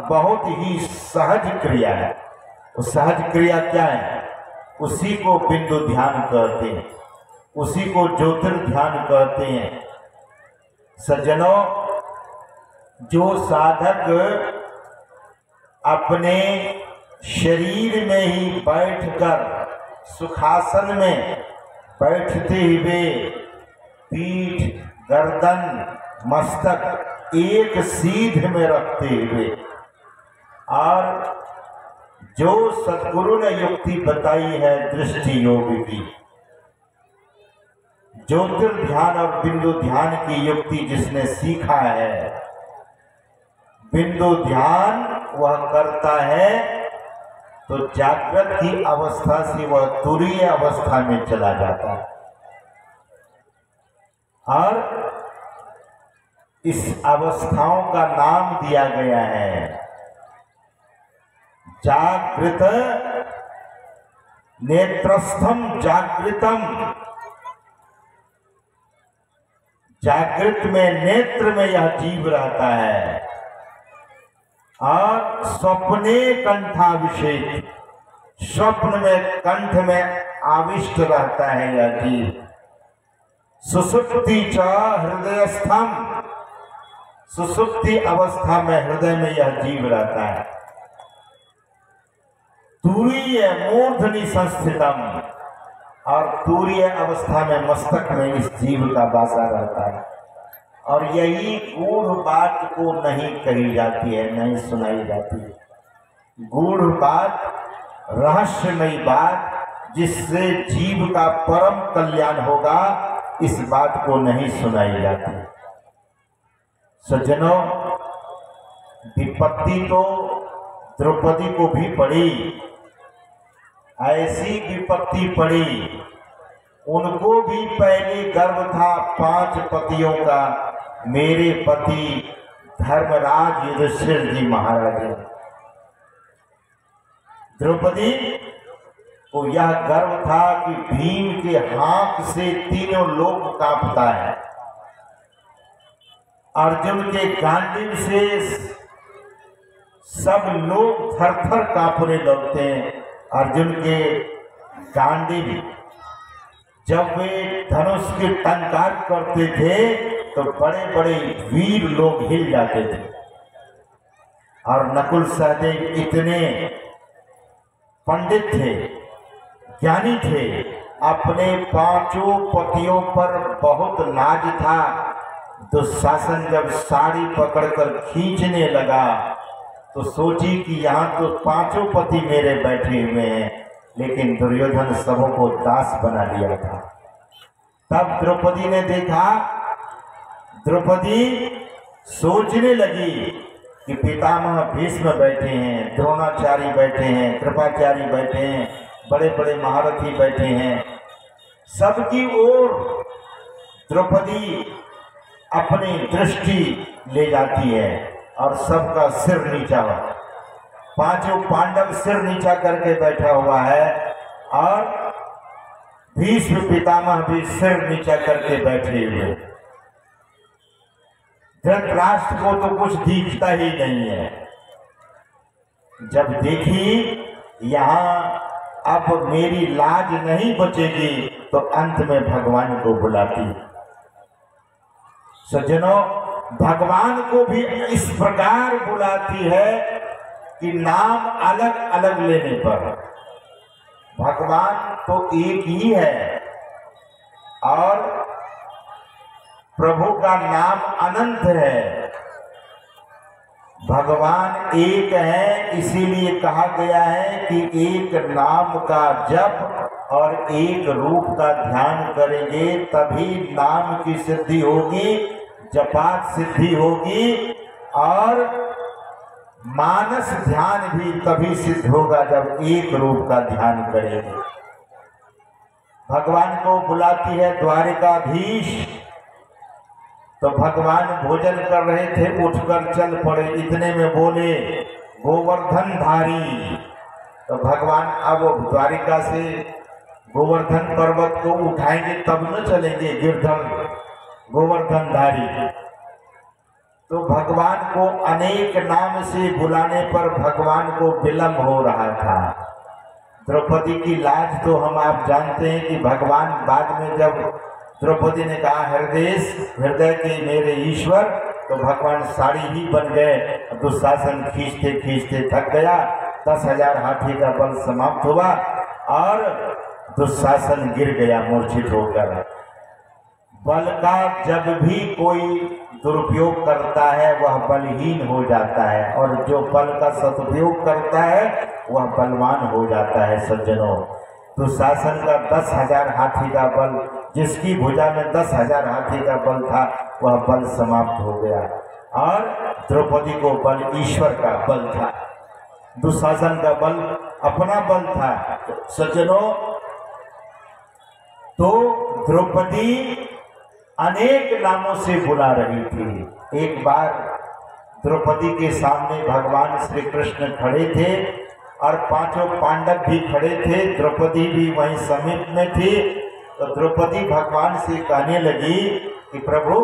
बहुत ही सहज क्रिया है। वो सहज क्रिया क्या है? उसी को बिंदु ध्यान कहते हैं, उसी को ज्योतिर्ध्यान कहते हैं। सज्जनों, जो साधक अपने शरीर में ही बैठकर सुखासन में बैठते हुए पीठ, गर्दन, मस्तक एक सीध में रखते हुए और जो सद्गुरु ने युक्ति बताई है दृष्टि योग की, ज्योतिर्ध्यान और बिंदु ध्यान की युक्ति जिसने सीखा है, बिंदु ध्यान वह करता है तो जागृत की अवस्था से वह तुरीय अवस्था में चला जाता है। और इस अवस्थाओं का नाम दिया गया है जागृत नेत्रस्थम जागृतम। जागृत में नेत्र में यह जीव रहता है और स्वप्ने कंठाभिषेक, स्वप्न में कंठ में आविष्ट रहता है यह जीव। सुसुप्ति च हृदयस्थम, सुसुप्ति अवस्था में हृदय में यह जीव रहता है। तुरीय मूर्धनि संस्थितम, और तुरीय अवस्था में मस्तक में इस जीव का वासा रहता है। और यही गूढ़ बात को नहीं कही जाती है, नहीं सुनाई जाती है। गूढ़ बात, रहस्यमयी बात, जिससे जीव का परम कल्याण होगा, इस बात को नहीं सुनाई जाती। सज्जनों, विपत्ति तो द्रौपदी को भी पड़ी, ऐसी विपत्ति पड़ी, उनको भी पहले गर्व था 5 पतियों का, मेरे पति धर्मराज युधिष्ठिर जी महाराज। द्रौपदी को यह गर्व था कि भीम के हाथ से तीनों लोग कांपता है, अर्जुन के गांडीव से सब लोग थर-थर कांपने लगते हैं। अर्जुन के गांडीव जब वे धनुष के टंकार करते थे तो बड़े बड़े वीर लोग हिल जाते थे। और नकुल सहदेव इतने पंडित थे, ज्ञानी थे, अपने 5 पतियों पर बहुत नाज था। दुशासन जब साड़ी पकड़कर खींचने लगा तो सोची कि यहाँ तो 5 पति मेरे बैठे हुए हैं, लेकिन दुर्योधन सबों को दास बना लिया था। तब द्रौपदी ने देखा, द्रौपदी सोचने लगी कि पितामह भीष्म बैठे हैं, द्रोणाचार्य बैठे हैं, कृपाचार्य बैठे हैं, बड़े बड़े महारथी बैठे हैं, सबकी ओर द्रौपदी अपनी दृष्टि ले जाती है और सबका सिर नीचा हुआ। 5 पांडव सिर नीचा करके बैठा हुआ है और भीष्म पितामह भी सिर नीचा करके बैठे हुए। धृतराष्ट्र को तो कुछ दिखता ही नहीं है। जब देखी यहाँ अब मेरी लाज नहीं बचेगी तो अंत में भगवान को बुलाती। सज्जनों, भगवान को भी इस प्रकार बुलाती है कि नाम अलग अलग लेने पर भगवान तो एक ही है और प्रभु का नाम अनंत है। भगवान एक है, इसीलिए कहा गया है कि एक नाम का जप और एक रूप का ध्यान करेंगे तभी नाम की सिद्धि होगी, जपात सिद्धि होगी, और मानस ध्यान भी तभी सिद्ध होगा जब एक रूप का ध्यान करेंगे। भगवान को बुलाती है द्वारिकाधीश। तो भगवान भोजन कर रहे थे, उठकर चल पड़े, इतने में बोले गोवर्धन धारी। तो भगवान अब द्वारिका से गोवर्धन पर्वत को उठाएंगे तब न चलेंगे, गिरधर गोवर्धन धारी। तो भगवान को अनेक नाम से बुलाने पर भगवान को विलंब हो रहा था। द्रौपदी की लाज तो हम आप जानते हैं कि भगवान बाद में जब द्रौपदी ने कहा हृदय के मेरे ईश्वर, तो भगवान साड़ी ही बन गए। दुशासन खींचते खींचते थक गया, 10,000 हाथी का बल समाप्त हुआ और दुशासन गिर गया मूर्छित होकर। बल का जब भी कोई दुरुपयोग करता है वह बलहीन हो जाता है, और जो बल का सदुपयोग करता है वह बलवान हो जाता है सज्जनों। दुशासन का 10,000 हाथी का बल, जिसकी भुजा में 10,000 हाथी का बल था, वह बल समाप्त हो गया और द्रौपदी को बल ईश्वर का बल था, दुशासन का बल अपना बल था सज्जनों। तो द्रौपदी अनेक नामों से बुला रही थी। एक बार द्रौपदी के सामने भगवान श्री कृष्ण खड़े थे और 5 पांडव भी खड़े थे, द्रौपदी भी वहीं समीप में थी। तो द्रौपदी भगवान से कहने लगी कि प्रभु,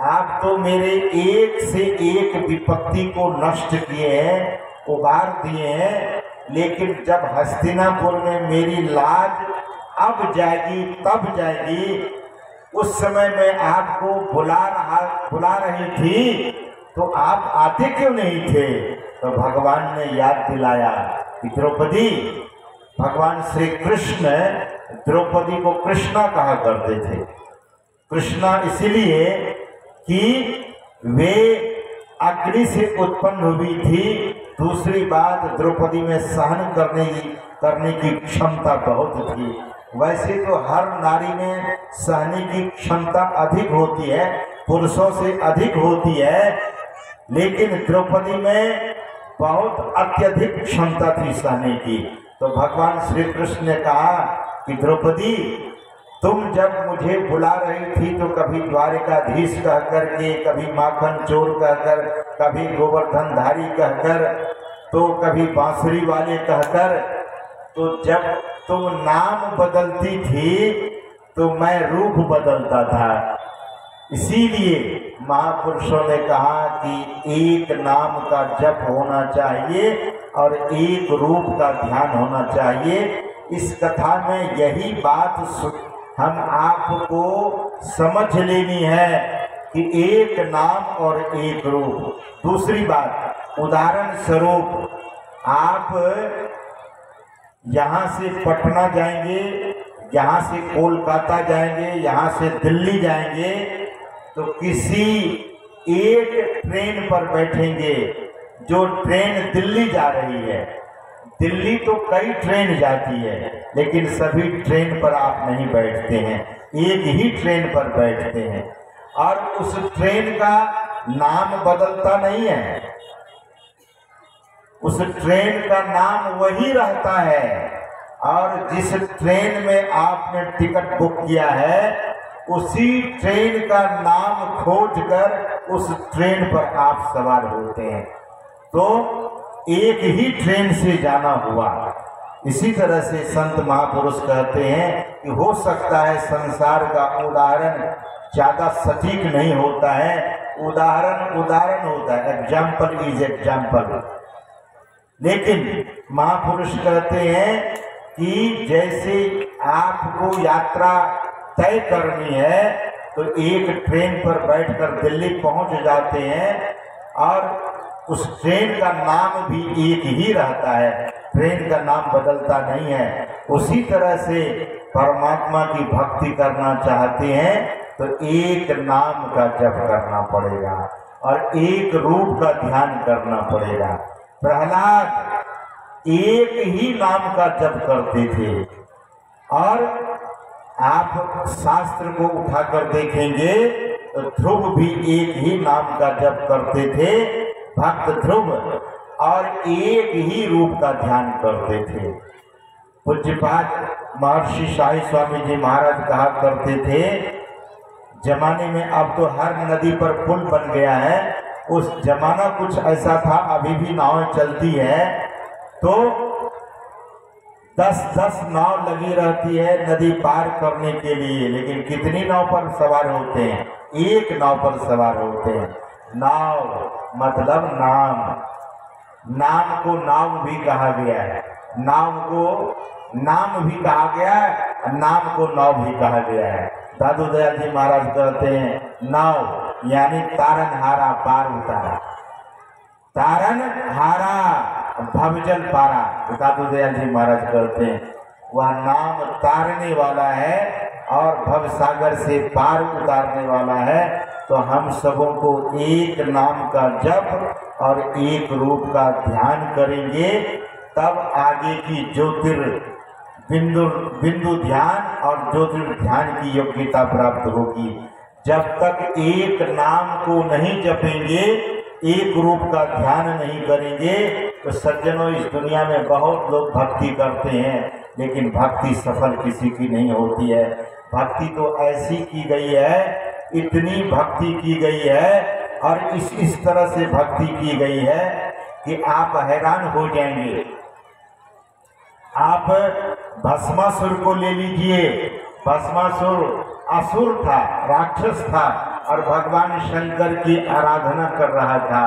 आप तो मेरे एक से एक विपत्ति को नष्ट किए हैं, उबार दिए हैं, लेकिन जब हस्तिनापुर में मेरी लाज अब जाएगी तब जाएगी, उस समय मैं आपको बुला रही थी तो आप आते क्यों नहीं थे? तो भगवान ने याद दिलाया कि द्रौपदी, भगवान श्री कृष्ण द्रौपदी को कृष्णा कहा करते थे। कृष्णा इसलिए कि वे अग्नि से उत्पन्न हुई थी। दूसरी बात, द्रौपदी में सहन करने की क्षमता बहुत थी। वैसे तो हर नारी में सहने की क्षमता अधिक होती है, पुरुषों से अधिक होती है, लेकिन द्रौपदी में बहुत अत्यधिक क्षमता थी सहने की। तो भगवान श्री कृष्ण ने कहा कि द्रौपदी, तुम जब मुझे बुला रही थी तो कभी द्वारिकाधीश कह करके, कभी माखन चोर कहकर, कभी गोवर्धनधारी कहकर, तो कभी बांसुरी वाले कहकर, तो जब तुम नाम बदलती थी तो मैं रूप बदलता था। इसीलिए महापुरुषों ने कहा कि एक नाम का जप होना चाहिए और एक रूप का ध्यान होना चाहिए। इस कथा में यही बात हम आपको समझ लेनी है कि एक नाम और एक रूप। दूसरी बात, उदाहरण स्वरूप, आप यहाँ से पटना जाएंगे, यहाँ से कोलकाता जाएंगे, यहाँ से दिल्ली जाएंगे, तो किसी एक ट्रेन पर बैठेंगे। जो ट्रेन दिल्ली जा रही है, दिल्ली तो कई ट्रेन जाती है, लेकिन सभी ट्रेन पर आप नहीं बैठते हैं, एक ही ट्रेन पर बैठते हैं और उस ट्रेन का नाम बदलता नहीं है, उस ट्रेन का नाम वही रहता है। और जिस ट्रेन में आपने टिकट बुक किया है, उसी ट्रेन का नाम खोजकर उस ट्रेन पर आप सवार होते हैं। तो एक ही ट्रेन से जाना हुआ। इसी तरह से संत महापुरुष कहते हैं कि हो सकता है संसार का उदाहरण ज़्यादा सटीक नहीं होता है, उदाहरण उदाहरण होता है, एग्जाम्पल इज एग्जाम्पल। लेकिन महापुरुष कहते हैं कि जैसे आपको यात्रा तय करनी है तो एक ट्रेन पर बैठकर दिल्ली पहुंच जाते हैं और उस ट्रेन का नाम भी एक ही रहता है, ट्रेन का नाम बदलता नहीं है। उसी तरह से परमात्मा की भक्ति करना चाहते हैं तो एक नाम का जप करना पड़ेगा और एक रूप का ध्यान करना पड़ेगा। प्रहलाद एक ही नाम का जप करते थे और आप शास्त्र को उठाकर देखेंगे तो ध्रुव भी एक ही नाम का जप करते थे, भक्त ध्रुव, और एक ही रूप का ध्यान करते थे। पूज्यपाद महर्षि शाही स्वामी जी महाराज कहा करते थे, जमाने में अब तो हर नदी पर पुल बन गया है, उस जमाना कुछ ऐसा था, अभी भी नावें चलती है तो 10-10 नाव लगी रहती है नदी पार करने के लिए, लेकिन कितनी नाव पर सवार होते हैं? एक नाव पर सवार होते हैं। नाव मतलब नाम, नाम को नाव भी कहा गया है, नाव को नाम भी कहा गया है, नाम को नाव भी कहा गया है। दादू दयाल जी महाराज कहते हैं नाव यानी तारनहारा पार उतारा, तारनहारा भवजल पारा। दादू दयाल जी महाराज कहते हैं वह नाम तारने वाला है और भव सागर से पार उतारने वाला है। तो हम सबों को एक नाम का जप और एक रूप का ध्यान करेंगे तब आगे की बिंदु बिंदु ध्यान और ज्योतिर्ध्यान की योग्यता प्राप्त होगी। जब तक एक नाम को नहीं जपेंगे, एक रूप का ध्यान नहीं करेंगे, तो सज्जनों इस दुनिया में बहुत लोग भक्ति करते हैं, लेकिन भक्ति सफल किसी की नहीं होती है। भक्ति तो ऐसी की गई है, इतनी भक्ति की गई है और इस तरह से भक्ति की गई है कि आप हैरान हो जाएंगे। आप भस्मासुर को ले लीजिए। भस्मासुर असुर था, राक्षस था और भगवान शंकर की आराधना कर रहा था।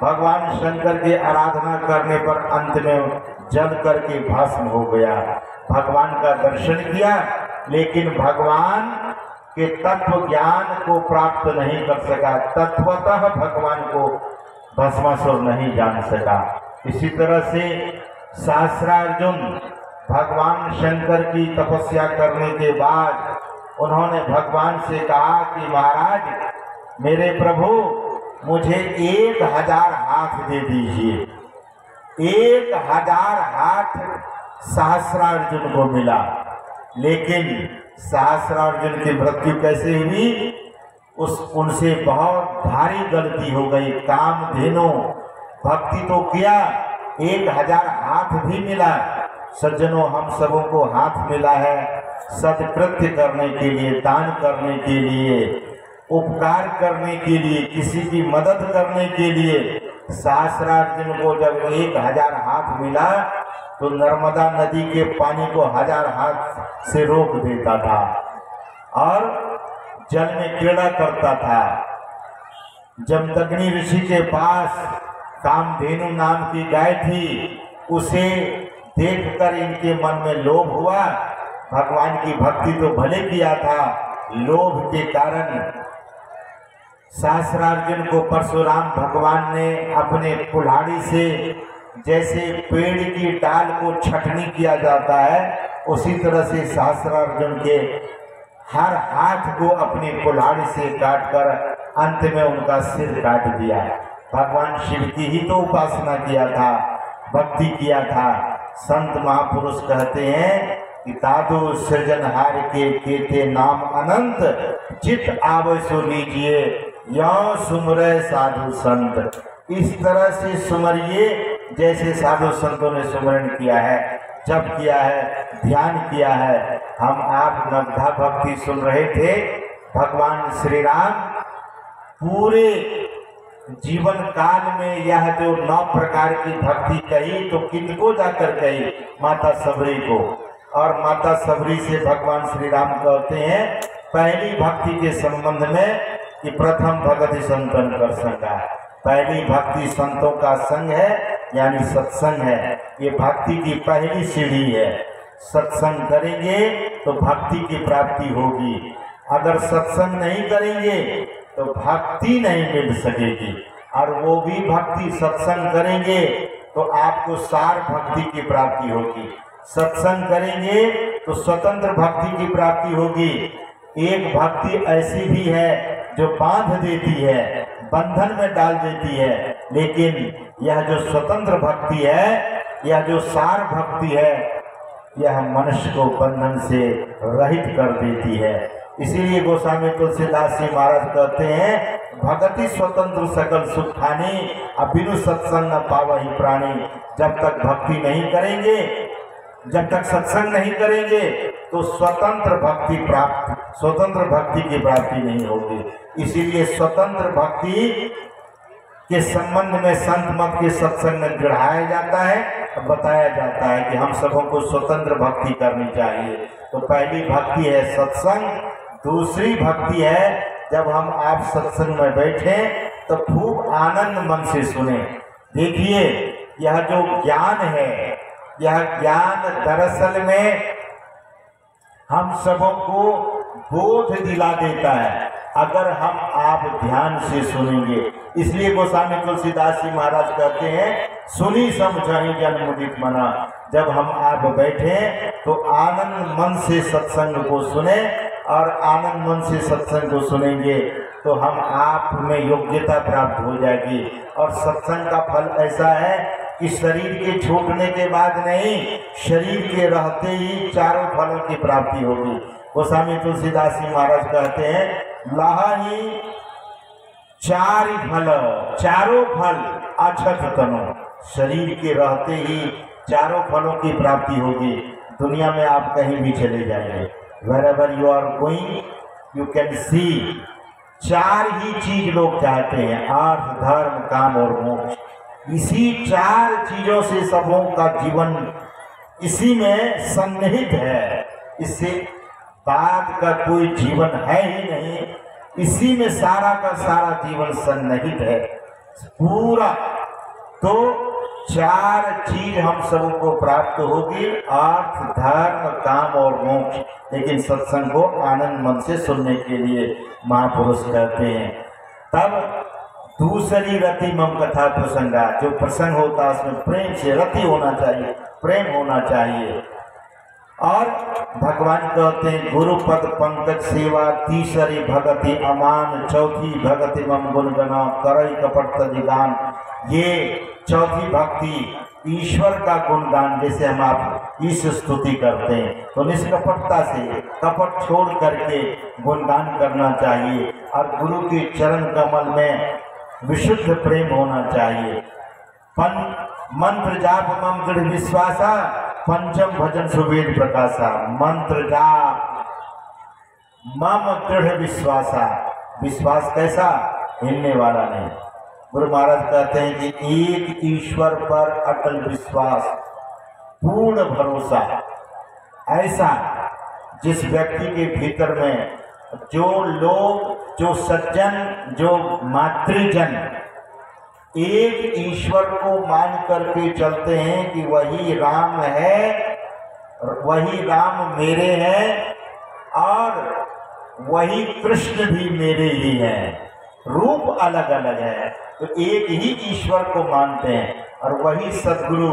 भगवान शंकर की आराधना करने पर अंत में जल करके भस्म हो गया। भगवान का दर्शन किया, लेकिन भगवान के तत्व ज्ञान को प्राप्त नहीं कर सका। तत्वतः भगवान को भस्मासुर नहीं जान सका। इसी तरह से सहस्रार्जुन भगवान शंकर की तपस्या करने के बाद उन्होंने भगवान से कहा कि महाराज मेरे प्रभु, मुझे 1000 हाथ दे दीजिए। 1000 हाथ सहस्रार्जुन को मिला, लेकिन सहस्रार्जुन की मृत्यु कैसे हुई? उनसे बहुत भारी गलती हो गई। कामधेनु भक्ति तो किया, 1000 हाथ भी मिला। सज्जनों, हम सबों को हाथ मिला है सत्कृत्य करने के लिए, दान करने के लिए, उपकार करने के लिए, किसी की मदद करने के लिए। सहस्रार्जुन को जब 1000 हाथ मिला तो नर्मदा नदी के पानी को 1000 हाथ से रोक देता था और जल में क्रीड़ा करता था। जमदग्नि ऋषि के पास कामधेनु नाम की गाय थी, उसे देखकर इनके मन में लोभ हुआ। भगवान की भक्ति तो भले किया था, लोभ के कारण सहस्रार्जुन को परशुराम भगवान ने अपने कुल्हाड़ी से, जैसे पेड़ की डाल को छटनी किया जाता है, उसी तरह से सहस्रार्जुन के हर हाथ को अपनी कुल्हाड़ी से काटकर अंत में उनका सिर काट दिया। भगवान शिव की ही तो उपासना किया था, भक्ति किया था। संत महापुरुष कहते हैं कि दादू सृजनहार के केते नाम अनंत, चित आवे सो लीजिए यो सुमरे साधु संत। इस तरह से सुमरिए जैसे साधु संतों ने सुमरण किया है, जप किया है, ध्यान किया है। हम आप नवधा भक्ति सुन रहे थे। भगवान श्री राम पूरे जीवन काल में यह जो 9 प्रकार की भक्ति कही, तो किनको जाकर कही? माता सबरी को। और माता सबरी से भगवान श्री राम कहते हैं पहली भक्ति के संबंध में कि प्रथम भगति संतन कर संगा। पहली भक्ति संतों का संग है, यानी सत्संग है। ये भक्ति की पहली सीढ़ी है। सत्संग करेंगे तो भक्ति की प्राप्ति होगी। अगर सत्संग नहीं करेंगे तो भक्ति नहीं मिल सकेगी। और वो भी भक्ति सत्संग करेंगे तो आपको सार भक्ति की प्राप्ति होगी। सत्संग करेंगे तो स्वतंत्र भक्ति की प्राप्ति होगी। एक भक्ति ऐसी भी है जो बांध देती है, बंधन में डाल देती है, लेकिन यह जो स्वतंत्र भक्ति है, यह जो सार भक्ति है, यह मनुष्य को बंधन से रहित कर देती है। इसीलिए गोस्वामी तुलसीदास जी महाराज कहते हैं भगति स्वतंत्र सकल सुखानी, अबिनु सत्संग न पावहि प्राणी। जब तक भक्ति नहीं करेंगे, जब तक सत्संग नहीं करेंगे, तो स्वतंत्र भक्ति की प्राप्ति नहीं होगी। इसीलिए स्वतंत्र भक्ति के संबंध में संत मत के सत्संग में गढ़ाया जाता है, बताया जाता है कि हम सबों को स्वतंत्र भक्ति करनी चाहिए। तो पहली भक्ति है सत्संग। दूसरी भक्ति है जब हम आप सत्संग में बैठे तो खूब आनंद मन से सुने। देखिए, यह जो ज्ञान है, यह ज्ञान दरअसल में हम सबों को बोध दिला देता है अगर हम आप ध्यान से सुनेंगे। इसलिए गोस्वामी तुलसीदास जी महाराज कहते हैं सुनी समझाई जन मुदित मना। जब हम आप बैठे तो आनंद मन से सत्संग को सुने, और आनंद मन से सत्संग को सुनेंगे तो हम आप में योग्यता प्राप्त हो जाएगी। और सत्संग का फल ऐसा है कि शरीर के छूटने के बाद नहीं, शरीर के रहते ही चारों फलों की प्राप्ति होगी। गोस्वामी तुलसीदास जी महाराज कहते हैं लाहा ही चार फल, चारों फल अछत तनो, शरीर के रहते ही चारों फलों की प्राप्ति होगी। दुनिया में आप कहीं भी चले जाएंगे, wherever you are going you can see, चार ही चीज लोग चाहते हैं, अर्थ धर्म काम और मोक्ष। इसी चार चीजों से सबों का जीवन इसी में सन्निहित है, इससे बाद का कोई जीवन है ही नहीं, इसी में सारा का सारा जीवन सन्निहित है पूरा। तो चार चीज हम सबको प्राप्त होगी, अर्थ धर्म काम और मोक्ष। लेकिन सत्संग को आनंद मन से सुनने के लिए महापुरुष कहते हैं। तब दूसरी रति मम कथा प्रसंगा, जो प्रसंग होता है उसमें प्रेम से रति होना चाहिए, प्रेम होना चाहिए। और भगवान कहते हैं गुरु पद पंकज सेवा, तीसरी भगति अमान, चौथी भगति मम गुणगना करई कपट तजिगान। ये चौथी भक्ति ईश्वर का गुणगान, जैसे हम आप इस स्तुति करते हैं तो निष्कपटता से कपट छोड़ करके गुणगान करना चाहिए और गुरु के चरण कमल में विशुद्ध प्रेम होना चाहिए। मंत्र जाप मम दृढ़ विश्वासा, पंचम भजन सुवेद प्रकाशा। मंत्र जाप मम दृढ़ विश्वासा, विश्वास कैसा, हिलने वाला नहीं। गुरु महाराज कहते हैं कि एक ईश्वर पर अटल विश्वास, पूर्ण भरोसा, ऐसा जिस व्यक्ति के भीतर में जो लोग, जो सज्जन, जो मातृजन एक ईश्वर को मान करके चलते हैं कि वही राम है, वही राम मेरे हैं और वही कृष्ण भी मेरे ही हैं, रूप अलग अलग है तो एक ही ईश्वर को मानते हैं और वही सद्गुरु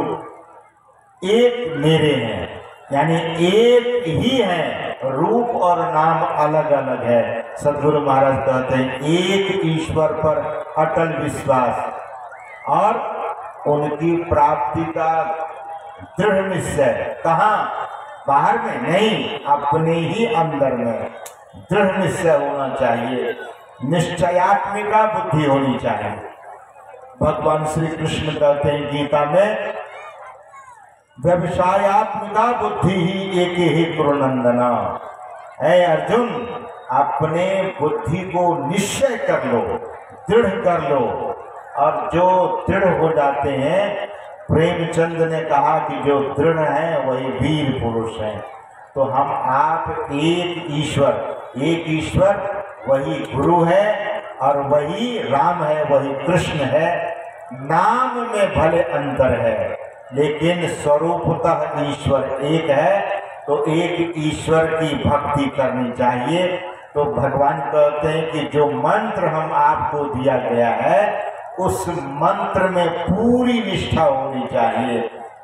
एक मेरे हैं, यानी एक ही है, रूप और नाम अलग अलग है। सद्गुरु महाराज कहते हैं एक ईश्वर पर अटल विश्वास और उनकी प्राप्ति का दृढ़ निश्चय। कहाँ, बाहर में नहीं, अपने ही अंदर में दृढ़ निश्चय होना चाहिए, निश्चयात्मिका बुद्धि होनी चाहिए। भगवान श्री कृष्ण कहते हैं गीता में व्यवसायत्मिका बुद्धि ही एक ही कुरुनंदना। है अर्जुन, अपने बुद्धि को निश्चय कर लो, दृढ़ कर लो, और जो दृढ़ हो जाते हैं, प्रेमचंद ने कहा कि जो दृढ़ है वही वीर पुरुष है। तो हम आप एक ईश्वर वही गुरु है और वही राम है, वही कृष्ण है। नाम में भले अंतर है लेकिन स्वरूपतः ईश्वर एक है, तो एक ईश्वर की भक्ति करनी चाहिए। तो भगवान कहते हैं कि जो मंत्र हम आपको दिया गया है उस मंत्र में पूरी निष्ठा होनी चाहिए।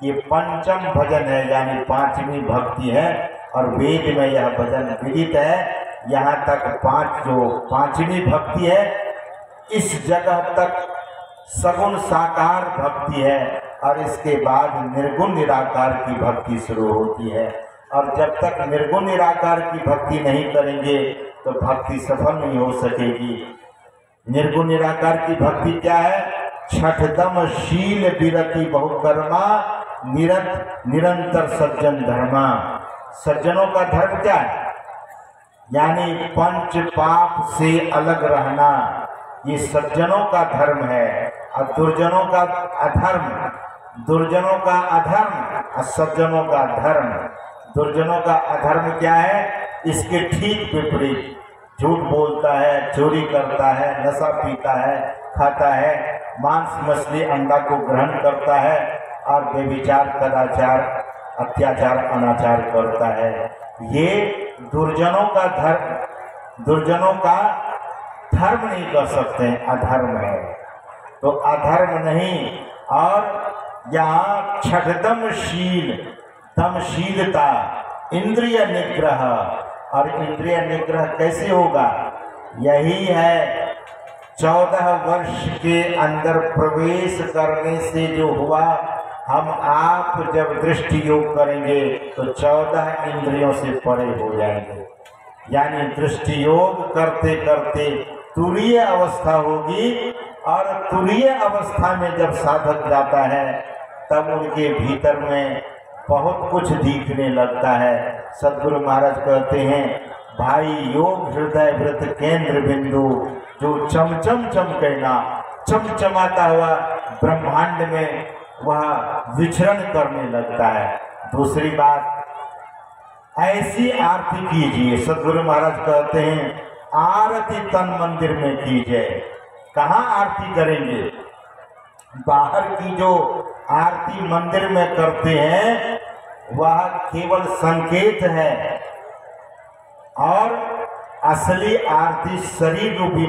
ये पंचम भजन है, यानी पांचवी भक्ति है और वेद में यह भजन विदित है। यहाँ तक पांचवी भक्ति है, इस जगह तक सगुण साकार भक्ति है और इसके बाद निर्गुण निराकार की भक्ति शुरू होती है। और जब तक निर्गुण निराकार की भक्ति नहीं करेंगे तो भक्ति सफल नहीं हो सकेगी। निर्गुण निराकार की भक्ति क्या है? छठदम शील विरति बहुकर्मा, निरंतर सज्जन धर्मा। सज्जनों का धर्म क्या है? यानी पंच पाप से अलग रहना, ये सज्जनों का धर्म है। और दुर्जनों का अधर्म, दुर्जनों का अधर्म और सज्जनों का धर्म। दुर्जनों का अधर्म क्या है? इसके ठीक विपरीत, झूठ बोलता है, चोरी करता है, नशा पीता है, खाता है, मांस मछली अंडा को ग्रहण करता है और बेविचार कदाचार अत्याचार अनाचार करता है। ये दुर्जनों का धर्म नहीं कर सकते, अधर्म है। तो अधर्म नहीं। और यहाँ छठदम शील, दमशीलता, इंद्रिय निग्रह। और इंद्रिय निग्रह कैसे होगा? यही है 14 वर्ष के अंदर प्रवेश करने से जो हुआ हम आप जब दृष्टि योग करेंगे तो 14 इंद्रियों से परे हो जाएंगे। यानी दृष्टि योग करते करते तुरीय अवस्था होगी, और तुरीय अवस्था में जब साधक जाता है तब उनके भीतर में बहुत कुछ दिखने लगता है। सद्गुरु महाराज कहते हैं, भाई योग हृदय वृत्त केंद्र बिंदु जो चमचम चमकेना, चमचमाता हुआ ब्रह्मांड में वह विचरण करने लगता है। दूसरी बात, ऐसी आरती कीजिए, सद्गुरु महाराज कहते हैं आरती तन मंदिर में कीजिए। कहाँ आरती करेंगे? बाहर की जो आरती मंदिर में करते हैं वह केवल संकेत है, और असली आरती शरीर रूपी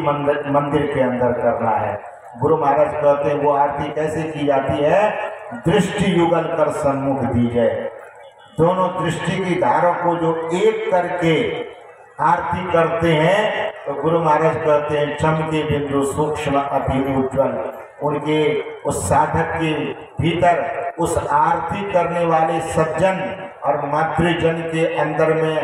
मंदिर के अंदर करना है। गुरु महाराज कहते हैं वो आरती कैसे की जाती है? दृष्टि युगल कर सन्मुख दीजिए। दोनों दृष्टि की धारों को जो एक करके आरती करते हैं तो गुरु महाराज कहते हैं चमके बिंदु सूक्ष्म अति उज्ज्वल। उनके उस साधक के भीतर उस आरती करने वाले सज्जन और मातृजन के अंदर में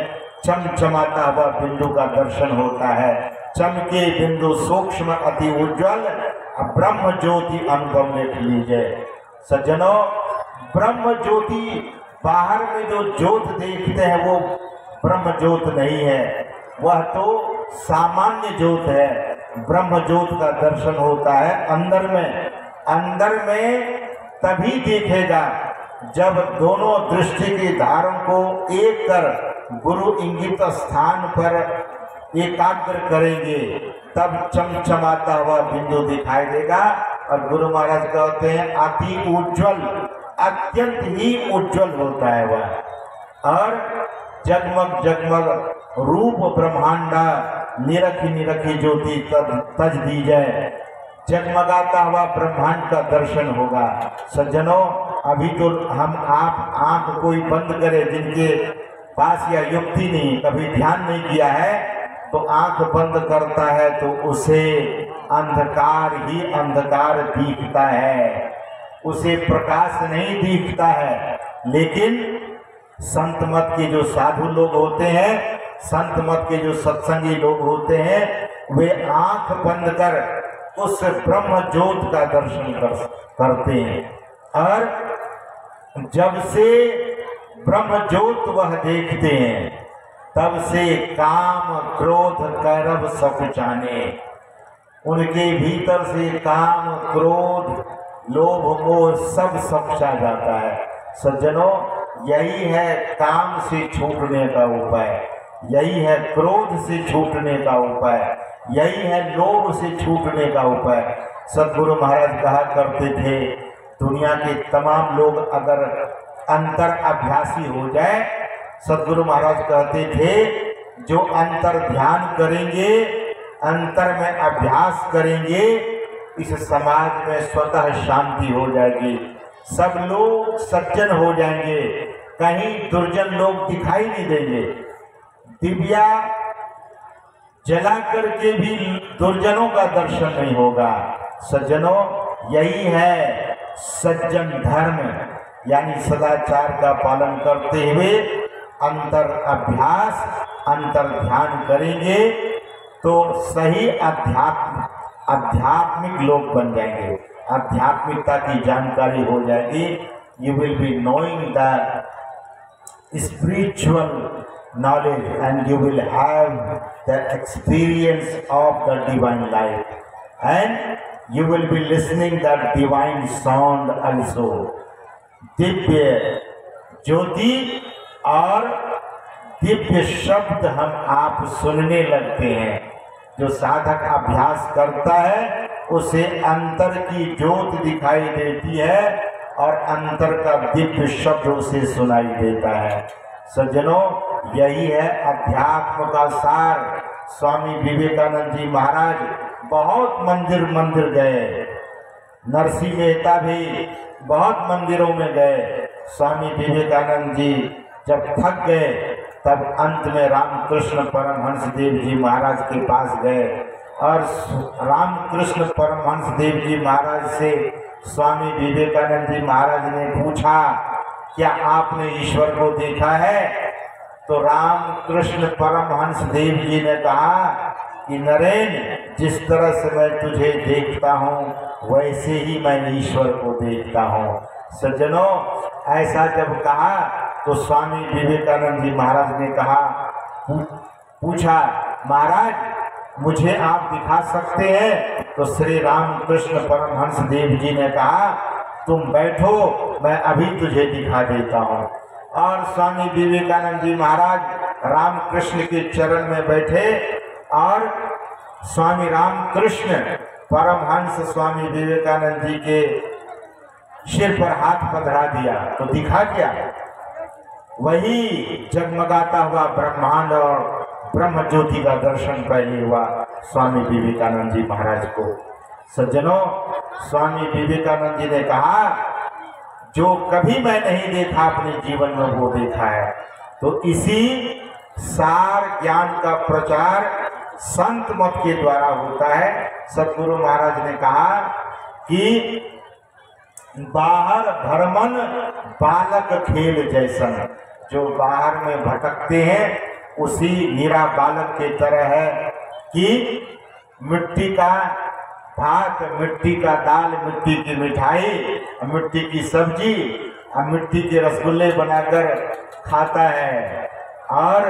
चमचमाता हुआ बिंदु का दर्शन होता है। चमके बिंदु सूक्ष्म अति उज्ज्वल ब्रह्म ज्योति अनुभव लिख लीजिए। सज्जनों, ब्रह्म ज्योति बाहर में जो ज्योत देखते हैं वो ब्रह्म ज्योत नहीं है, वह तो सामान्य ज्योत है। ब्रह्म ज्योत का दर्शन होता है अंदर में तभी देखेगा जब दोनों दृष्टि की धारों को एक कर गुरु इंगित स्थान पर एकाग्र करेंगे, तब चमचमाता हुआ बिंदु दिखाई देगा। और गुरु महाराज कहते हैं अति उज्जवल, अत्यंत ही उज्जवल होता है वह। और जगमग जगमग रूप ब्रह्मांडा निरखी निरखी ज्योति तज दी जाए, जगमगाता हुआ ब्रह्मांड का दर्शन होगा। सज्जनों, अभी तो हम आप आंख कोई बंद करे जिनके पास या युक्ति नहीं, कभी ध्यान नहीं किया है, तो आंख बंद करता है तो उसे अंधकार ही अंधकार दिखता है, उसे प्रकाश नहीं दिखता है। लेकिन संत मत के जो साधु लोग होते हैं, संत मत के जो सत्संगी लोग होते हैं, वे आंख बंद कर उस ब्रह्म ज्योत का दर्शन करते हैं। और जब से ब्रह्म ज्योत वह देखते हैं तब से काम क्रोध करब सब जाने, उनके भीतर से काम क्रोध लोभ मोह सब सपचा जाता है। सज्जनों, यही है काम से छूटने का उपाय, यही है क्रोध से छूटने का उपाय, यही है लोभ से छूटने का उपाय। सद्गुरु महाराज कहा करते थे, दुनिया के तमाम लोग अगर अंतर अभ्यासी हो जाए, सद्गुरु महाराज कहते थे जो अंतर ध्यान करेंगे, अंतर में अभ्यास करेंगे, इस समाज में स्वतः शांति हो जाएगी, सब लोग सज्जन हो जाएंगे, कहीं दुर्जन लोग दिखाई नहीं देंगे। दिव्या जला करके भी दुर्जनों का दर्शन नहीं होगा। सज्जनों, यही है सज्जन धर्म, यानी सदाचार का पालन करते हुए अंतर अभ्यास, अंतर ध्यान करेंगे तो सही आध्यात्मिक लोग बन जाएंगे, आध्यात्मिकता की जानकारी हो जाएगी। You will be knowing the spiritual knowledge and you will have the experience of the divine life and you will be listening that divine sound also। Divya ज्योति और दिव्य शब्द हम आप सुनने लगते हैं। जो साधक अभ्यास करता है उसे अंतर की ज्योत दिखाई देती है और अंतर का दिव्य शब्द उसे सुनाई देता है। सज्जनों, यही है अध्यात्म का सार। स्वामी विवेकानंद जी महाराज बहुत मंदिर गए, नरसिंह मेहता भी बहुत मंदिरों में गए। स्वामी विवेकानंद जी जब थक गए तब अंत में रामकृष्ण परमहंस देव जी महाराज के पास गए और रामकृष्ण परमहंस देव जी महाराज से स्वामी विवेकानंद जी महाराज ने पूछा, क्या आपने ईश्वर को देखा है? तो रामकृष्ण परमहंस देव जी ने कहा कि नरेन, जिस तरह से मैं तुझे देखता हूँ वैसे ही मैं ईश्वर को देखता हूँ। सज्जनों, ऐसा जब कहा तो स्वामी विवेकानंद जी महाराज ने कहा, पूछा, महाराज मुझे आप दिखा सकते हैं? तो श्री रामकृष्ण परमहंस देव जी ने कहा, तुम बैठो, मैं अभी तुझे दिखा देता हूँ। और स्वामी विवेकानंद जी महाराज रामकृष्ण के चरण में बैठे और स्वामी रामकृष्ण परमहंस स्वामी विवेकानंद जी के सिर पर हाथ पधरा दिया तो दिखा क्या? वही जगमगाता हुआ ब्रह्मांड और ब्रह्म ज्योति का दर्शन पहले हुआ स्वामी विवेकानंद जी महाराज को। सज्जनों, स्वामी विवेकानंद जी ने कहा, जो कभी मैं नहीं देखा अपने जीवन में वो देखा है। तो इसी सार ज्ञान का प्रचार संत मत के द्वारा होता है। सद्गुरु महाराज ने कहा कि बाहर भ्रमण बालक खेल जैसन, जो बाहर में भटकते हैं उसी नीरा बालक के तरह है कि मिट्टी का भात, मिट्टी का दाल, मिट्टी की मिठाई, मिट्टी की सब्जी और मिट्टी के रसगुल्ले बनाकर खाता है और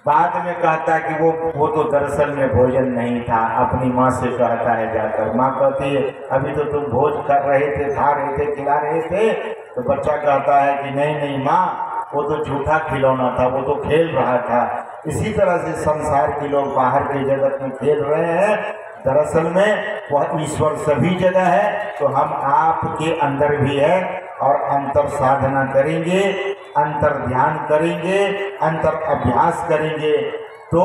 बाद में कहता है कि वो तो दरअसल में भोजन नहीं था। अपनी माँ से कहता है जाकर, माँ कहती है अभी तो तुम भोज कर रहे थे, खा रहे थे, खिला रहे थे। तो बच्चा कहता है कि नहीं नहीं माँ, वो तो झूठा खिलौना था, वो तो खेल रहा था। इसी तरह से संसार के लोग बाहर के जगत में खेल रहे हैं, दरअसल में वह ईश्वर सभी जगह है। तो हम आपके अंदर भी है और अंतर साधना करेंगे, अंतर ध्यान करेंगे, अंतर अभ्यास करेंगे तो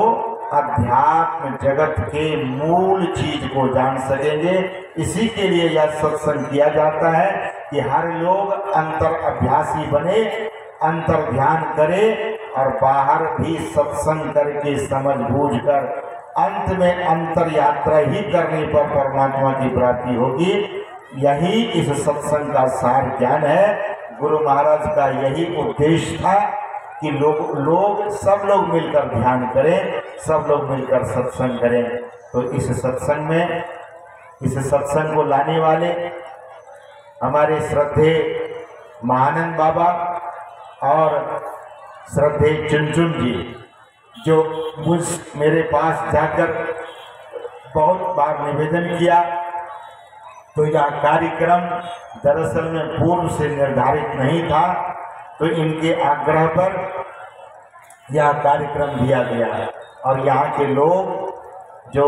अध्यात्म जगत के मूल चीज को जान सकेंगे। इसी के लिए यह सत्संग किया जाता है कि हर लोग अंतर अभ्यासी बने, अंतर ध्यान करे और बाहर भी सत्संग करके समझ बूझ कर अंत में अंतर यात्रा ही करने पर परमात्मा की प्राप्ति होगी। यही इस सत्संग का सार ज्ञान है। गुरु महाराज का यही उद्देश्य था कि सब लोग मिलकर ध्यान करें, सब लोग मिलकर सत्संग करें। तो इस सत्संग में, इस सत्संग को लाने वाले हमारे श्रद्धे महानंद बाबा और श्रद्धे चुनचुन जी, जो मेरे पास जाकर बहुत बार निवेदन किया, तो यह कार्यक्रम दरअसल में पूर्व से निर्धारित नहीं था, तो इनके आग्रह पर यह कार्यक्रम दिया गया। और यहाँ के लोग जो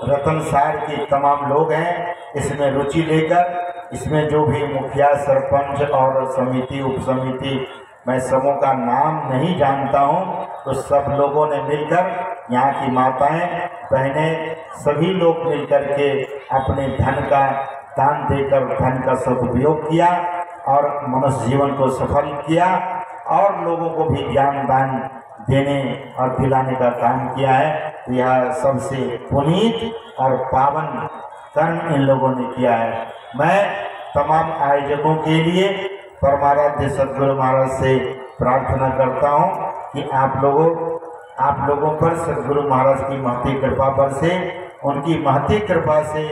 रतनसार के तमाम लोग हैं, इसमें रुचि लेकर, इसमें जो भी मुखिया, सरपंच और समिति, उप समिति, मैं सबों का नाम नहीं जानता हूँ, तो सब लोगों ने मिलकर, यहाँ की माताएं, बहनें, सभी लोग मिलकर के अपने धन का दान देकर धन का सदुपयोग किया और मनुष्य जीवन को सफल किया और लोगों को भी ज्ञान दान देने और दिलाने का काम किया है। यह सबसे पुनीत और पावन कर्म इन लोगों ने किया है। मैं तमाम आयोजकों के लिए परमाराध्य सद्गुरु महाराज से प्रार्थना करता हूँ कि आप लोगों पर सद्गुरु महाराज की महती कृपा पर से, उनकी महती कृपा से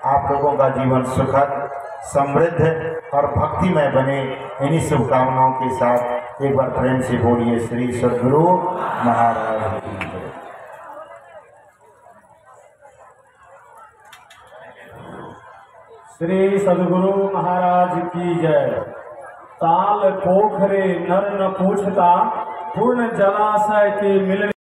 आप लोगों का जीवन सुखद, समृद्ध और भक्तिमय बने। इन्हीं शुभकामनाओं के साथ एक बार प्रेम से बोलिए श्री सद्गुरु महाराज की जय। श्री सद्गुरु महाराज की जय। ताल पोखरे नर न पूछता, पूर्ण जलाशय के मिलने